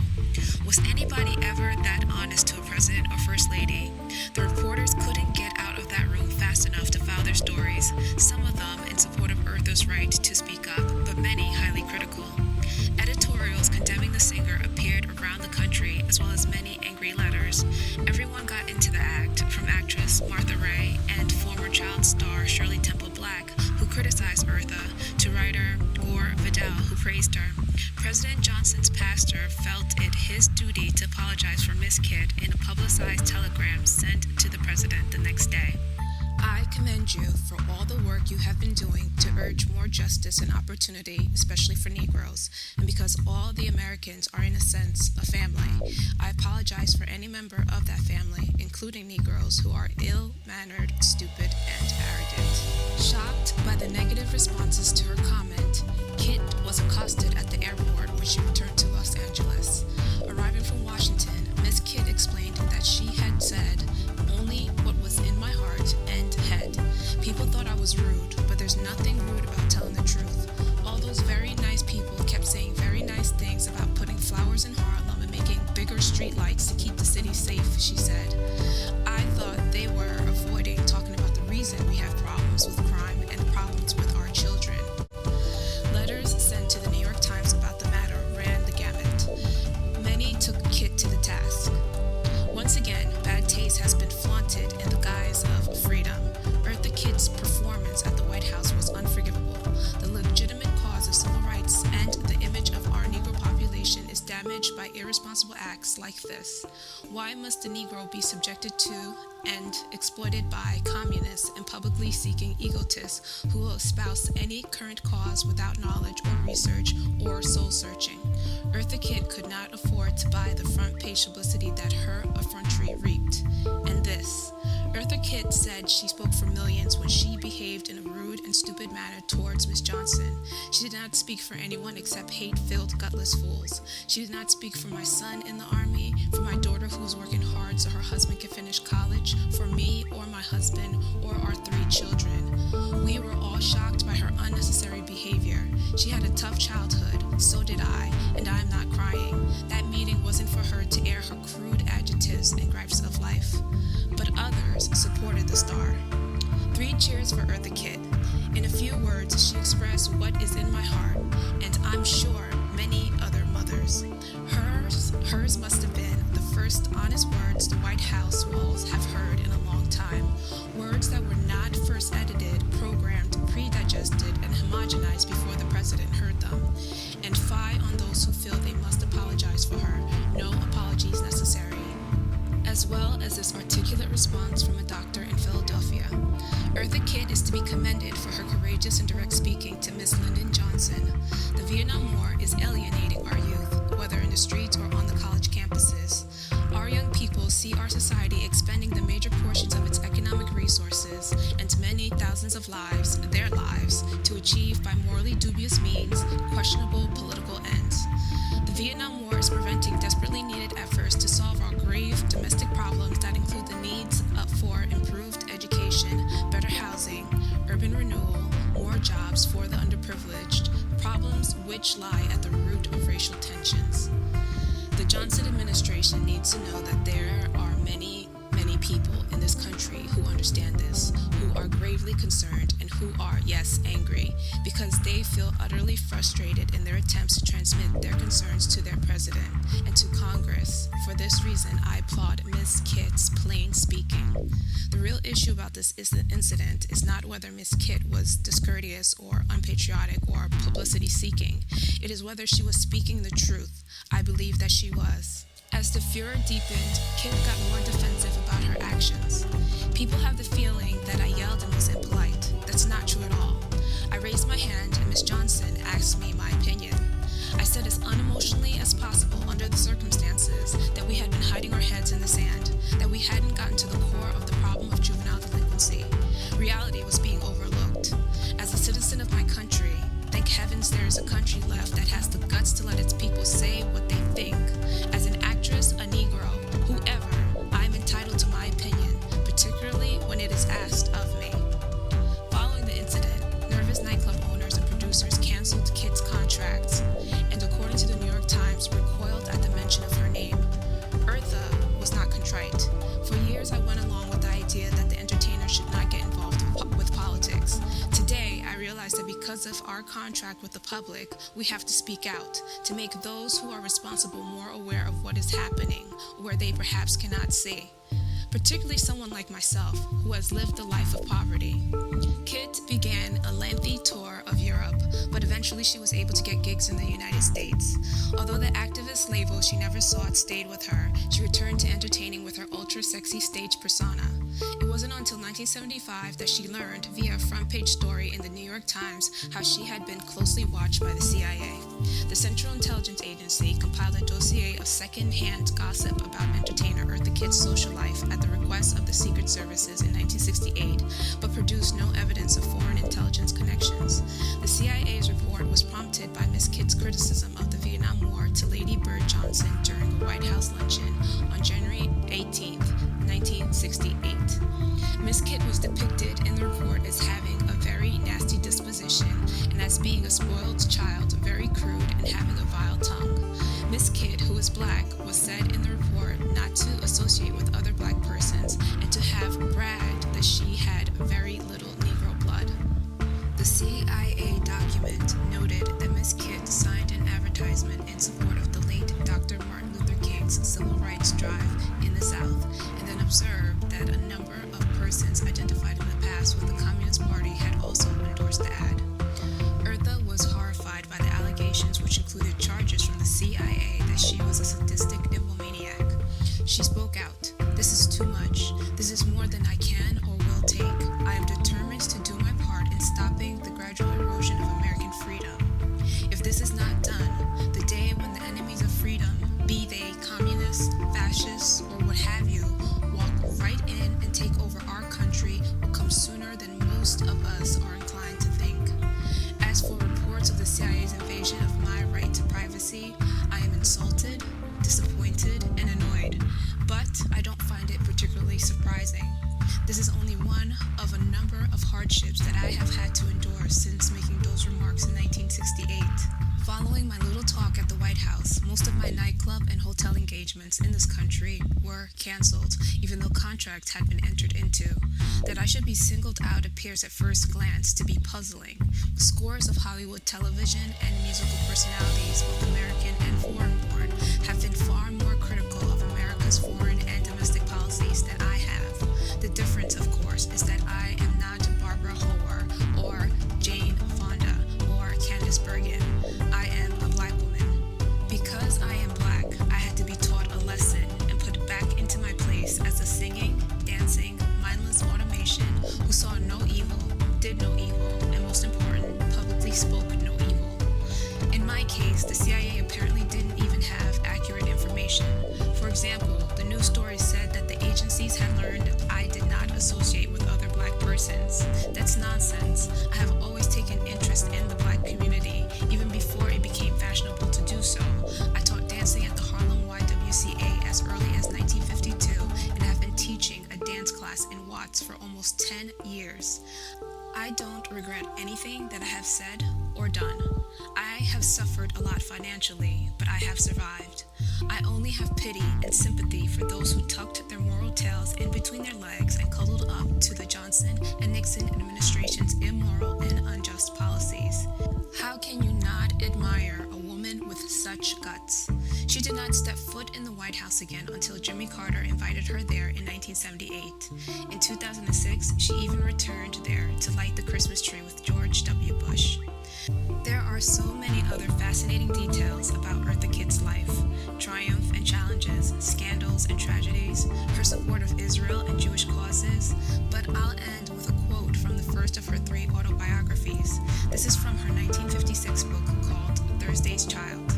Speaker 1: Was anybody ever that honest to a president or first lady? The reporters couldn't get out of that room fast enough to file their stories, some of them in support of Eartha's right to speak up, but many highly critical. Editorials condemning the singer appeared around the country, as well as many angry letters. Everyone got into the act, from actress Martha Raye and former child star Shirley Temple Black, who criticized Eartha, to writer Gore Vidal, who praised her. President Johnson's pastor felt it his duty to apologize for Miss Kitt in a publicized telegram sent to the president the next day. "I commend you for all the work you have been doing to urge more justice and opportunity, especially for Negroes. And because all the Americans are, in a sense, a family, I apologize for any member of that family, including Negroes, who are ill-mannered, stupid, and arrogant. Shocked by the negative responses to her comment, Kit was accosted at the airport when she returned to Los Angeles. Arriving from Washington, Miss Kit explained that she had said only what was in my heart and head. People thought I was rude, but there's nothing rude about telling the truth. All those very nice people kept saying very nice things about putting flowers in Harlem and making bigger streetlights to keep the city safe, she said. I thought they were avoiding talking about the reason we have problems with crime and problems with our children. Letters sent to the New York Times about the matter ran the gamut. Many took Kit to the task. Once again, bad taste has been flaunted in the guise of freedom. Eartha Kitt's performance at the White House was unforgivable. The legitimate cause of civil rights and the image of our Negro population is damaged by irresponsible acts like this. Why must the Negro be subjected to and exploited by communists and publicly seeking egotists who will espouse any current cause without knowledge or research or soul-searching? Eartha Kitt could not afford to buy the front-page publicity that her effrontery reaped. And this, Eartha Kitt said she spoke for millions when she behaved in a rude and stupid manner towards Miss Johnson. She did not speak for anyone except hate-filled, gutless fools. She did not speak for my son in the army, for my daughter who was working hard so her husband could finish college, for me or my husband or our 3 children. We were all shocked by her unnecessary behavior. She had a tough childhood, so did I, and I am not crying. That meeting wasn't for her to air her crude adjectives and gripes of life. But others supported the star. 3 cheers for Eartha Kitt. In a few words, she expressed what is in my heart, and I'm sure many other mothers. Hers must have been the first honest words the White House walls have heard in a long time. Words that were not first edited, programmed, pre-digested, and homogenized before the president heard them. And fie on those who feel they must apologize for her. No apologies necessary. As well as this articulate response from a doctor in Philadelphia. Eartha Kitt is to be commended for her courageous and direct speaking to Miss Lyndon Johnson. The Vietnam War is alienating our youth, whether in the streets or on the college campuses. Our young people see our society expending the major portions of its economic resources and many thousands of lives, their lives, to achieve by morally dubious means questionable political ends. The Vietnam War is preventing desperately needed efforts to solve our grave domestic problems that include the needs for improved education, better housing, urban renewal, more jobs for the underprivileged, problems which lie at the root of racial tensions. The Johnson administration needs to know that there are many people in this country who understand this, who are gravely concerned, and who are, yes, angry, because they feel utterly frustrated in their attempts to transmit their concerns to their president and to Congress. For this reason, I applaud Ms. Kitt's plain speaking. The real issue about this incident is not whether Ms. Kitt was discourteous or unpatriotic or publicity-seeking. It is whether she was speaking the truth. I believe that she was. As the furor deepened, Kit got more defensive about her actions. People have the feeling that I yelled and was impolite. That's not true at all. I raised my hand and Miss Johnson asked me my opinion. I said as unemotionally as possible under the circumstances that we had been hiding our heads in the sand, that we hadn't gotten to the core of the problem of juvenile delinquency. Reality was being overlooked. As a citizen of my country, thank heavens there is a country left that has the guts to let its people say what they think. As an actress, a Negro, whoever, I'm entitled to my opinion, particularly when it is asked of me. Following the incident, nervous nightclub owners and producers canceled Kit's contracts, and according to the New York Times, recoiled at the mention of her name. Eartha was not contrite. For years, I went along with the idea that the entertainer should not get involved with politics. Today, I realize that because of our contract with the public, we have to speak out to make those who are responsible more aware of what is happening, where they perhaps cannot see. Particularly someone like myself, who has lived a life of poverty. Kit began a lengthy tour of Europe, but eventually she was able to get gigs in the United States. Although the activist label she never sought stayed with her, she returned to entertaining with her ultra-sexy stage persona. It wasn't until 1975 that she learned via a front-page story in the New York Times how she had been closely watched by the CIA. The Central Intelligence Agency compiled a dossier of second-hand gossip about entertainer Eartha Kitt's social life at the request of the Secret Services in 1968, but produced no evidence of foreign intelligence connections. The CIA's report was prompted by Ms. Kitt's criticism of the Vietnam War to Lady Bird Johnson during a White House luncheon on January 18, 1968. Ms. Kitt was depicted in the report as having a very nasty disposition and as being a spoiled child, very crude, and having a vile tongue. Ms. Kitt, who is black, was said in the report not to associate with other black persons and to have bragged that she had very little Negro blood. The CIA document noted that Ms. Kitt signed an advertisement in support of the late Dr. Martin Luther King's civil rights drive in the South, and then observed that a number of persons identified in the past with the Communist Party had also endorsed the ad. Eartha was horrified by the allegations, which included charges from the CIA that she was a sadistic nymphomaniac. She spoke out, "This is too much. This is more than I can or will take. I am determined to do my part in stopping the gradual erosion of American freedom. If this is not done, the day when the enemies of freedom, be they communists, fascists, or what have you, walk right in and take over our country will come sooner than most of us are inclined to think. As for reports of the CIA's invasion of my right to privacy, I am insulted, disappointed, and annoyed, but I don't find it particularly surprising. This is only one of a number of hardships that I have had to endure since making those remarks in 1968. Following my little talk at the White House, most of my nightclub and hotel engagements in this country were canceled, even though contracts had been entered into. That I should be singled out appears at first glance to be puzzling. Scores of Hollywood television and musical personalities, both American and foreign-born, have been far more critical of America's foreign and domestic policies than I have. The difference, of course, is that I am not Barbara Howard or Jane Fonda or Candice Bergen. I am a black woman. Because I am black, I had to be taught a lesson and put back into my place as a singing, dancing, mindless automation who saw no evil, did no evil, and most important, publicly spoke no evil. In my case, the CIA apparently didn't even have accurate information. For example, the news story said that the agencies had learned that I did not associate with other black persons. That's nonsense. I have always taken interest in the black community, even before it became fashionable to do so. I taught dancing at the Harlem YWCA as early as 1952 and have been teaching a dance class in Watts for almost 10 years. I don't regret anything that I have said or done. I have suffered a lot financially, but I have survived. I only have pity and sympathy for those who tucked their moral tails in between their legs and cuddled up to the Johnson and Nixon administration's immoral and unjust policies. How can you not admire a woman with such guts? She did not step foot in the White House again until Jimmy Carter invited her there in 1978. In 2006, she even returned there to light the Christmas tree with George W. Bush. There are so many other fascinating details about Eartha Kitt's life, triumph and challenges, scandals and tragedies, her support of Israel and Jewish causes, but I'll end with a quote from the first of her 3 autobiographies. This is from her 1956 book called Thursday's Child.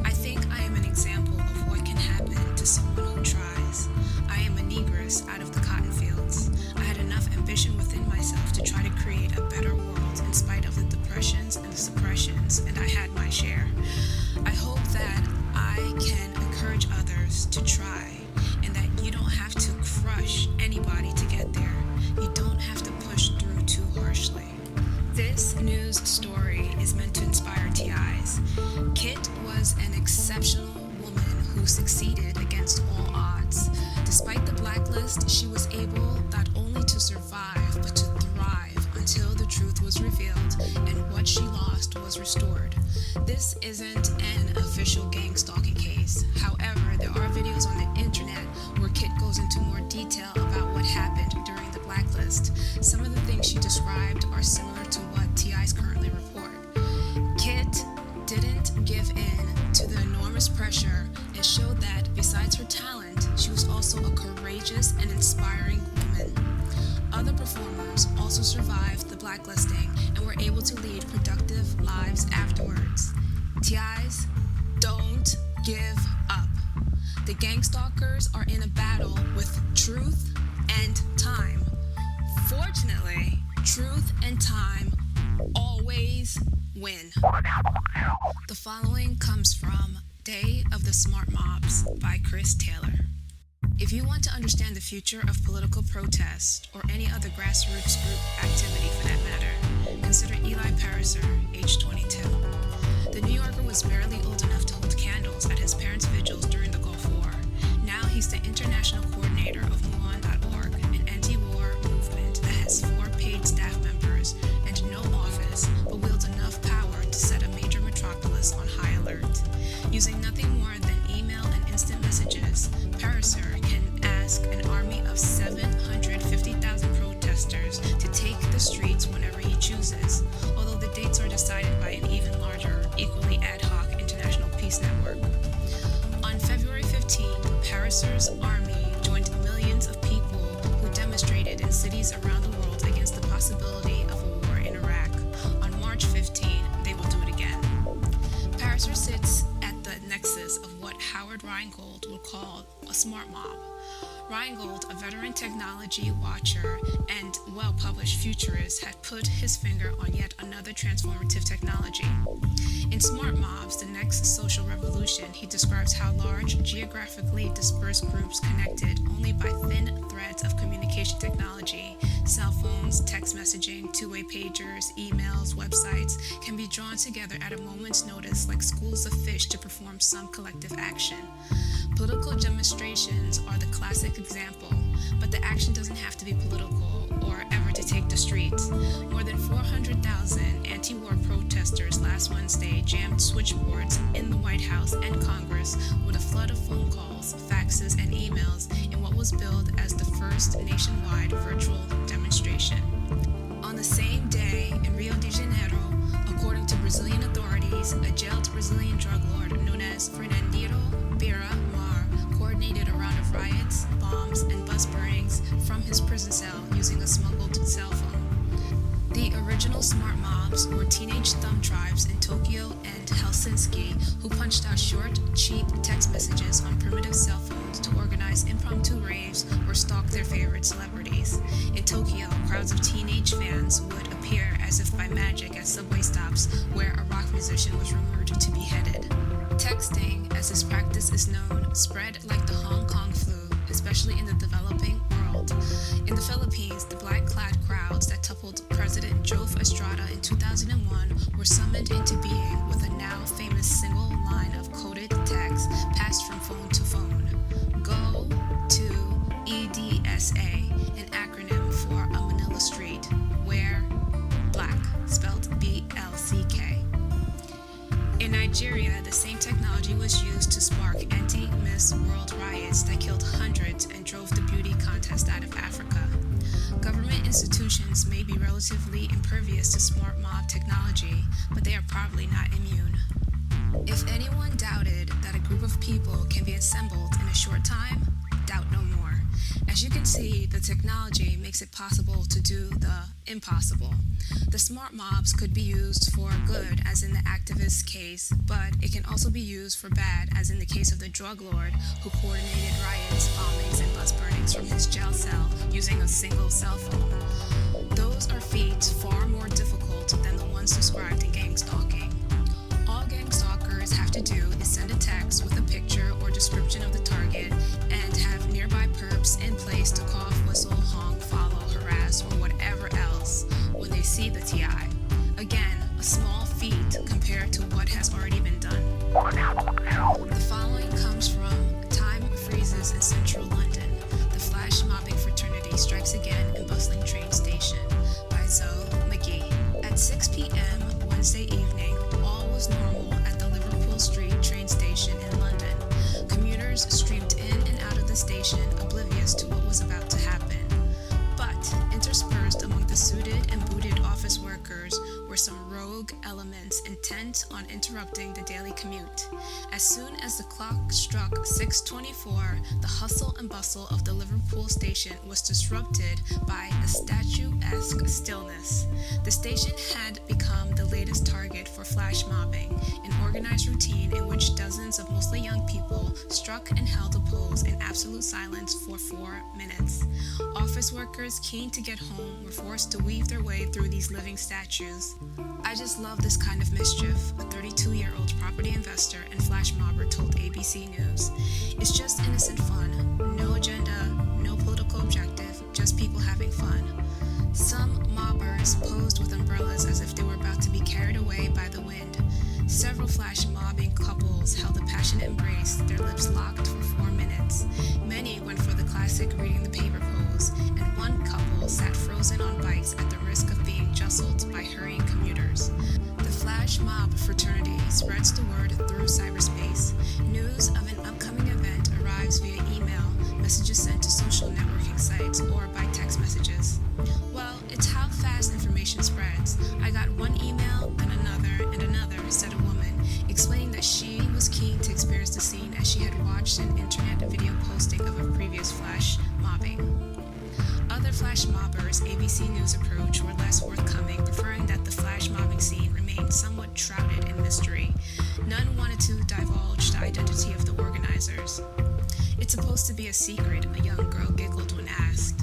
Speaker 1: I think I am an example of what can happen to someone who tries. I am a negress out of the cotton fields. I had enough ambition within myself to try to create a better world in spite of the depressions and the suppressions, and I had my share. I hope that I can encourage others to try, and that you don't have to crush anybody to get there. You don't have to push through too harshly. This news story is meant to inspire TIs. Kitt was an exceptional woman who succeeded against all odds. Despite the blacklist, she was able not only to survive, but to thrive until the truth was revealed and what she lost was restored. This isn't an official gang stalking case. However, there are videos on the internet where Kitt goes into more detail about what happened during the blacklist. Some of the things she described are similar to what TIs currently report. Kitt didn't give in to the enormous pressure and showed that besides her talent, she was also a courageous and inspiring woman victims also survived the blacklisting and were able to lead productive lives afterwards. TIs, don't give up. The gang stalkers are in a battle with truth and time. Fortunately, truth and time always win. The following comes from Day of the Smart Mobs by Chris Taylor. If you want to understand the future of political protest or any other grassroots group activity for that matter, consider Eli Pariser, age 22. The New Yorker was barely old enough to hold candles at his parents' vigils during the Gulf War. Now he's the international coordinator of MUON.org, an anti-war movement that has 4 paid staff members and no office, but wields enough power to set a major metropolis on high alert. Using nothing more than email and instant messages, Pariser can ask an army of 750,000 protesters to take the streets whenever he chooses, although the dates are decided by an even larger, equally ad hoc international peace network. On February 15th, Pariser's army joined millions of people who demonstrated in cities around the world against the possibility of a war in Iraq. On March 15, they will do it again. Pariser sits at the nexus of what Howard Rheingold would call a smart mob. Rheingold, a veteran technology watcher and well-published futurist, had put his finger on yet another transformative technology. In Smart Mobs, the next social revolution, he describes how large, geographically dispersed groups connected only by thin threads of communication technology, cell phones, text messaging, two-way pagers, emails, websites, can be drawn together at a moment's notice like schools of fish to perform some collective action. Political demonstrations are the classic example, but the action doesn't have to be political or ever to take the streets. More than 400,000 anti-war protesters last Wednesday jammed switchboards in the White House and Congress with a flood of phone calls, faxes, and emails in what was billed as the first nationwide virtual demonstration. On the same day in Rio de Janeiro, according to Brazilian authorities, a jailed Brazilian drug lord known as Fernandinho Beira Mar coordinated a round of riots, bombs, and bus burnings from his prison cell using a smuggled cell phone. The original smart mobs were teenage thumb tribes in Tokyo and Helsinki who punched out short, cheap text messages on primitive cell phones to organize impromptu raves or stalk their favorite celebrities. In Tokyo, crowds of teenage fans would appear as if by magic at subway stops where a rock musician was rumored to be headed. Texting, as this practice is known, spread like the Hong Kong flu, especially in the developing world. In the Philippines, the black-clad crowds that toppled President Jove Estrada in 2001 were summoned into being with a now famous single line of coded text passed from phone to phone. Go to EDSA, an acronym for a Manila street, where black, spelled BLCK. In Nigeria, the same technology was used to spark anti-Miss World riots that killed hundreds and drove the beauty contest out of Africa. Government institutions may be relatively impervious to smart mob technology, but they are probably not immune. If anyone doubted that a group of people can be assembled in a short time, doubt no more. As you can see, the technology makes it possible to do the impossible. The smart mobs could be used for good, as in the activist case, but it can also be used for bad, as in the case of the drug lord who coordinated riots, bombings, and bus burnings from his jail cell using a single cell phone. Those are feats far more difficult than the ones described in gang stalking. All gang stalkers have to do is send a text with a picture or description of the target and have nearby perps in place to cough, whistle, honk, follow, harass, or whatever else when they see the TI. Again, a small feat compared to what has already been done. The following comes from Time Freezes in Central London. The flash mobbing fraternity strikes again in bustling train station by Zoe McGee. At 6 p.m. Wednesday evening, all was normal at the Liverpool Street train station in London. Commuters streamed in and out of the station, oblivious to what was about to happen. But interspersed among the suited and booted office workers were some rogue elements intent on interrupting the daily commute. As soon as the clock struck 6:24, the hustle and bustle of the Liverpool station was disrupted by a statuesque brusque stillness. The station had become the latest target for flash mobbing, an organized routine in which dozens of mostly young people struck and held a pose in absolute silence for 4 minutes. Office workers keen to get home were forced to weave their way through these living statues. "I just love this kind of mischief," a 32-year-old property investor and flash mobber told ABC News. "It's just innocent fun, no agenda, no political objective, just people having fun." Some mobbers posed with umbrellas as if they were about to be carried away by the wind. Several flash mobbing couples held a passionate embrace, their lips locked for 4 minutes. Many went for the classic reading the paper pose, and one couple sat frozen on bikes at the risk of being jostled by hurrying commuters. The flash mob fraternity spreads the word through cyberspace. News of an upcoming event arrives via email, messages sent to social networking sites, or by text messages. "Well, it's how fast information spreads. I got one email, then another, and another," said a woman, explaining that she was keen to experience the scene as she had watched an internet video posting of a previous flash mobbing. Other flash mobbers ABC News approach were less forthcoming, preferring that the flash mobbing scene remained somewhat shrouded in mystery. None wanted to divulge the identity of the organizers. "It's supposed to be a secret," a young girl giggled when asked.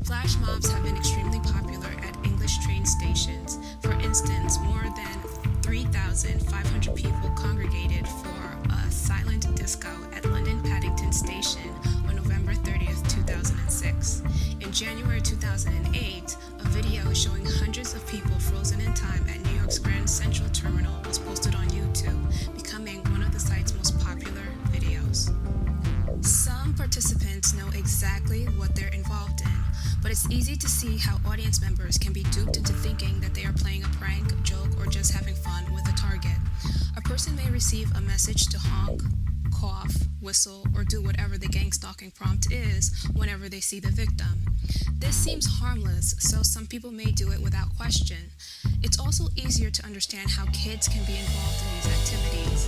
Speaker 1: Flash mobs have been extremely popular at English train stations. For instance, more than 3,500 people congregated for a silent disco at London Paddington Station on November 30th, 2006. In January 2008, a video showing hundreds of people frozen in time at New York's Grand Central Terminal was posted on YouTube, becoming one of the site's most popular videos. Some participants know exactly what they're involved in, but it's easy to see how audience members can be duped into thinking that they are playing a prank, joke, or just having fun with a target. A person may receive a message to honk, cough, whistle, or do whatever the gang stalking prompt is whenever they see the victim. This seems harmless, so some people may do it without question. It's also easier to understand how kids can be involved in these activities.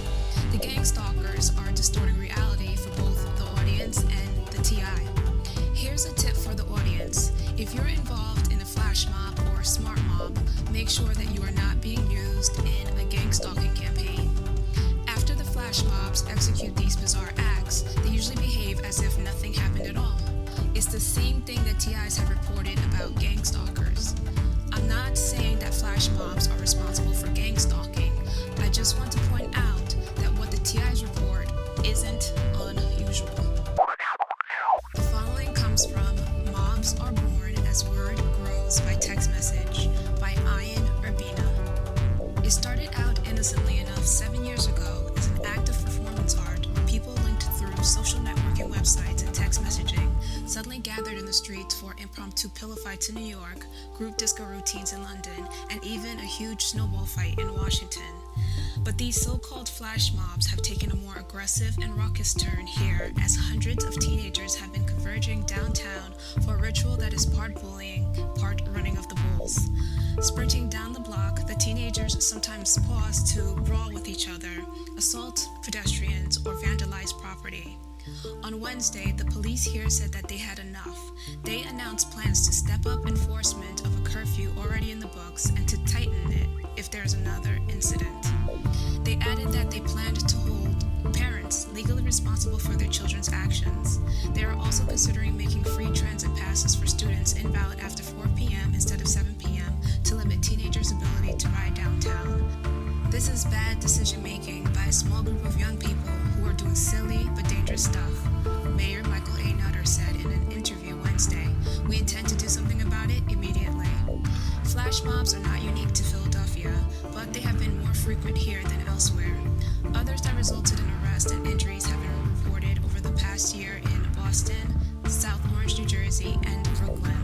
Speaker 1: The gang stalkers are distorting reality for both the audience and the TI. Here's a tip for the audience. If you're involved in a flash mob or a smart mob, make sure that you are not being used in a gang stalking campaign. After the flash mobs execute these bizarre acts, they usually behave as if nothing happened at all. It's the same thing that TIs have reported about gang stalkers. I'm not saying that flash mobs are responsible for gang stalking. I just want to point out that what the TIs report isn't unusual. The following comes from Mobs Are Born as Word Grows by Text Message by Ian Urbina. It started out innocently enough 7 years ago as an act of performance art where people linked through social networking websites and text messaging suddenly gathered in the streets for impromptu pillow fights in New York, group disco routines in London, and even a huge snowball fight in Washington. But these so-called flash mobs have taken a more aggressive and raucous turn here as hundreds of teenagers have been converging downtown for a ritual that is part bullying, part running of the bulls. Sprinting down the block, the teenagers sometimes pause to brawl with each other, assault pedestrians, or vandalize property. On Wednesday, the police here said that they had enough. They announced plans to step up enforcement of a curfew already in the books and to tighten it if there's another incident. They added that they planned to hold parents legally responsible for their children's actions. They are also considering making free transit passes for students invalid after 4 p.m. instead of 7 p.m. to limit teenagers' ability to ride downtown. This is bad decision-making by a small group of young people who are doing silly but dangerous stuff. Mayor Michael A. Nutter said in an interview Wednesday, "We intend to do something about it immediately." Flash mobs are not unique to Philadelphia, but they have been more frequent here than elsewhere. Others that resulted in arrest and injuries have been reported over the past year in Boston, South Orange, New Jersey, and Brooklyn.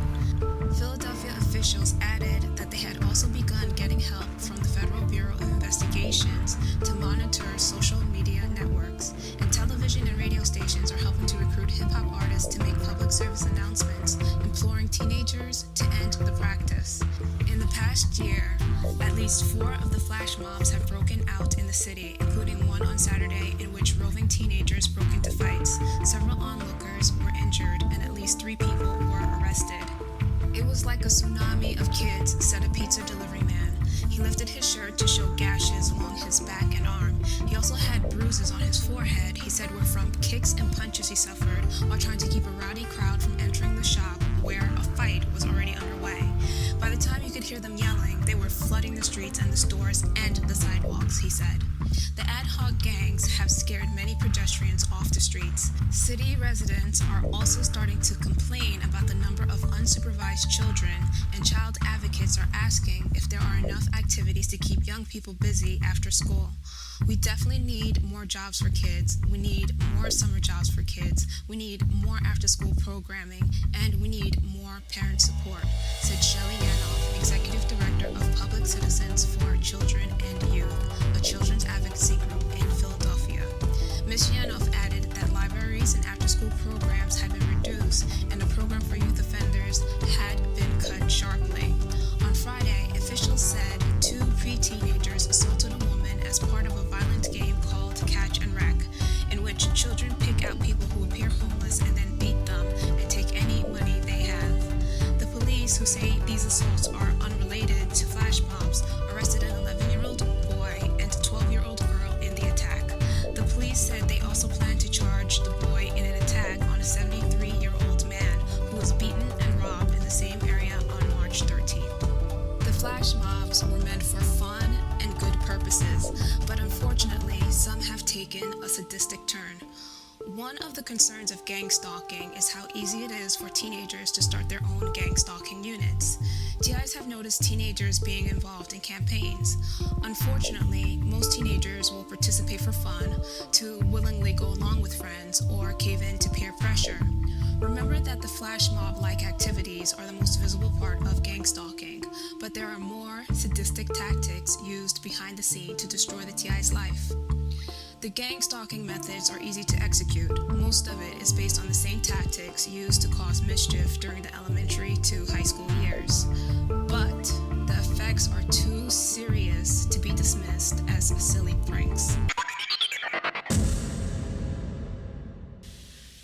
Speaker 1: Philadelphia officials added that they had also begun getting help from the Federal Bureau of Investigations to monitor social media networks, and television and radio stations are helping to recruit hip-hop artists to make public service announcements imploring teenagers to end the practice. In the past year, at least 4 of the flash mobs have broken out in the city, including one on Saturday in which roving teenagers broke into fights. Several onlookers were injured and at least 3 people were arrested. It was like a tsunami of kids, said a pizza delivery man. He lifted his shirt to show gashes along his back and arm. He also had bruises on his forehead, he said were from kicks and punches he suffered while trying to keep a rowdy crowd from entering the shop where a fight was already underway. By the time you could hear them yelling, they were flooding the streets and the stores and the sidewalks, he said. The ad hoc gangs have scared many pedestrians off the streets. City residents are also starting to complain about the number of unsupervised children, and child advocates are asking if there are enough activities to keep young people busy after school. We definitely need more jobs for kids. We need more summer jobs for kids. We need more after-school programming, and we need more parent support, said Shelley Yanoff, Executive Director of Public Citizens for Children and Youth, a children's advocacy group in Philadelphia. Ms. Yanoff added that libraries and after-school programs had been reduced, and the program for youth offenders had been cut sharply. On Friday, officials said 2 pre-teenagers assaulted a woman as part of a violent game called Catch and Wreck, in which children pick out people who appear homeless and then beat them and take any money they have. The police, who say these assaults are unrelated to flash mobs, arrested an 11-year-old boy and a 12-year-old girl in the attack. The police said they also plan to charge the boy in an attack on a 73-year-old man who was beaten and robbed in the same area on March 13th. The flash mobs were meant for fun and good purposes, but unfortunately, some have taken a sadistic turn. One of the concerns of gang stalking is how easy it is for teenagers to start their own gang stalking units. TIs have noticed teenagers being involved in campaigns. Unfortunately, most teenagers will participate for fun, to willingly go along with friends, or cave in to peer pressure. Remember that the flash mob-like activities are the most visible part of gang stalking, but there are more sadistic tactics used behind the scene to destroy the TI's life. The gang stalking methods are easy to execute. Most of it is based on the same tactics used to cause mischief during the elementary to high school years. But the effects are too serious to be dismissed as silly pranks.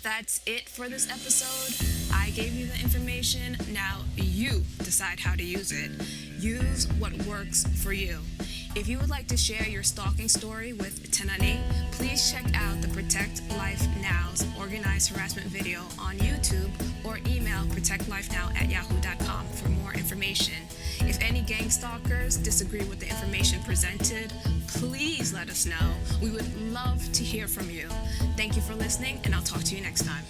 Speaker 1: That's it for this episode. I gave you the information. Now you decide how to use it. Use what works for you. If you would like to share your stalking story with Tenani, please check out the Protect Life Now's organized harassment video on YouTube or email protectlifenow@yahoo.com for more information. If any gang stalkers disagree with the information presented, please let us know. We would love to hear from you. Thank you for listening, and I'll talk to you next time.